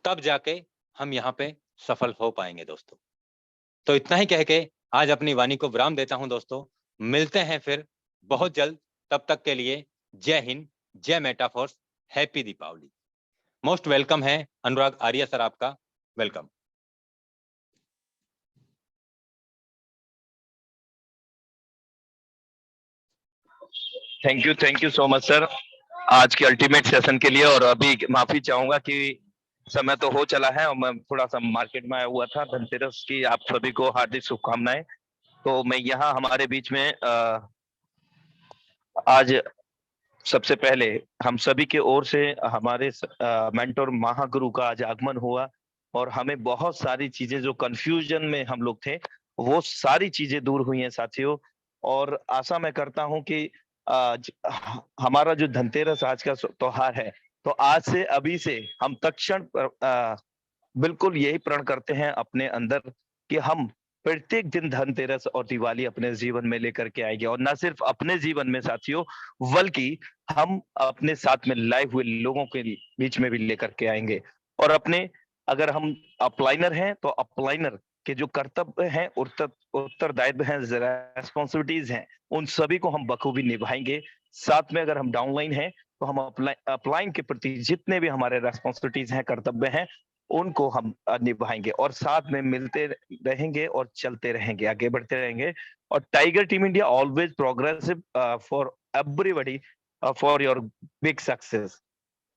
तब जाके हम यहाँ पे सफल हो पाएंगे दोस्तों। तो इतना ही कह के आज अपनी वाणी को विराम देता हूं दोस्तों, मिलते हैं फिर बहुत जल्द, तब तक के लिए जय हिंद, जय Metaforce, happy Deepawali. Most welcome है अनुराग आर्या सर, आपका welcome.
Thank you so much sir आज के अल्टीमेट सेशन के लिए। और अभी माफी चाहूंगा कि समय तो हो चला है और मैं थोड़ा सा मार्केट में आया हुआ था। धनतेरस की आप सभी को हार्दिक शुभकामनाएं। तो मैं यहाँ हमारे बीच में आज सबसे पहले हम सभी के ओर से हमारे मेंटोर महागुरु का आज आगमन हुआ और हमें बहुत सारी चीजें जो कंफ्यूजन में हम लोग थे वो सारी चीजें दूर हुई हैं साथियों। और आशा मैं करता हूं कि आज हमारा जो धनतेरस आज का त्योहार है, तो आज से अभी से हम तत्क्षण बिल्कुल यही प्रण करते हैं अपने अंदर कि हम प्रत्येक दिन धनतेरस और दिवाली अपने जीवन में लेकर के आएंगे। और न सिर्फ अपने जीवन में साथियों, बल्कि हम अपने साथ में लाए हुए लोगों के बीच में भी लेकर के आएंगे। और अपने अगर हम अपलाइनर हैं तो अपलाइनर के जो कर्तव्य हैं, उत्तरदायित्व हैं, रेस्पॉन्सिबिलिटीज हैं, उन सभी को हम बखूबी निभाएंगे। साथ में अगर हम डाउनलाइन हैं तो हम अपलाइन के प्रति जितने भी हमारे रेस्पॉन्सिबिलिटीज हैं, कर्तव्य हैं, उनको हम निभाएंगे और साथ में मिलते रहेंगे और चलते रहेंगे, आगे बढ़ते रहेंगे। और tiger team India always progressive for everybody for your big success.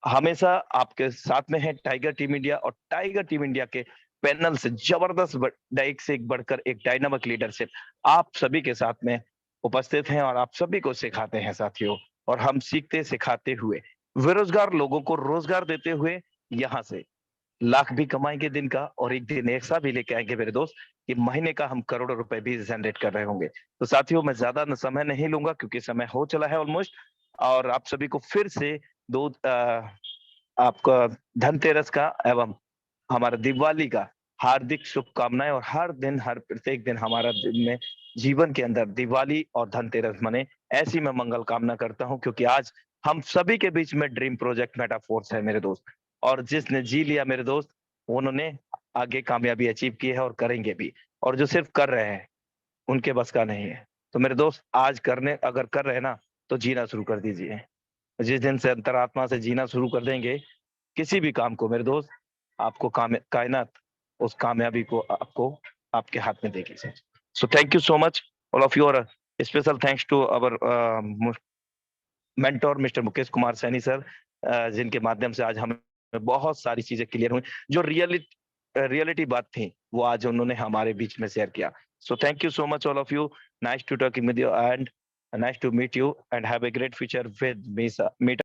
हमेशा आपके साथ में है टाइगर टीम इंडिया। और टाइगर टीम इंडिया के पैनल से जबरदस्त एक से एक बढ़कर एक डायनामिक लीडरशिप आप सभी के साथ में उपस्थित हैं और आप सभी को सिखाते हैं साथियों। और हम सीखते सिखाते हुए बेरोजगार लोगों को रोजगार देते हुए यहाँ से लाख भी कमाएंगे दिन का, और एक दिन ऐसा भी लेके आएंगे मेरे दोस्त कि महीने का हम करोड़ों रुपए भी जनरेट कर रहे होंगे। तो साथियों मैं ज्यादा समय नहीं लूंगा क्योंकि समय हो चला है ऑलमोस्ट। और आप सभी को फिर से दो आपका धनतेरस का एवं हमारा दिवाली का हार्दिक शुभकामनाएं। और हर दिन, हर प्रत्येक दिन हमारा दिन में जीवन के अंदर दिवाली और धनतेरस मने, ऐसी मैं मंगल कामना करता हूं। क्योंकि आज हम सभी के बीच में ड्रीम प्रोजेक्ट मेटाफोर्स है मेरे दोस्त, और जिसने जी लिया मेरे दोस्त, उन्होंने आगे कामयाबी अचीव की है और करेंगे भी। और जो सिर्फ कर रहे हैं उनके बस का नहीं है। तो मेरे दोस्त आज करने अगर कर रहे हैं ना, तो जीना शुरू कर दीजिए। जिस दिन से अंतरात्मा से जीना शुरू कर देंगे किसी भी काम को मेरे दोस्त, आपको कायनात उस कामयाबी को आपको आपके हाथ में देगी sir. So thank you so much all of you. और special thanks to our mentor mister Mukesh Kumar Saini sir, जिनके माध्यम से आज हमें बहुत सारी चीजें क्लियर हुई। जो रियलिटी बात थी वो आज उन्होंने हमारे बीच में शेयर किया। So thank you so much all of you, nice to talking with you and nice to meet you and have a great future with meet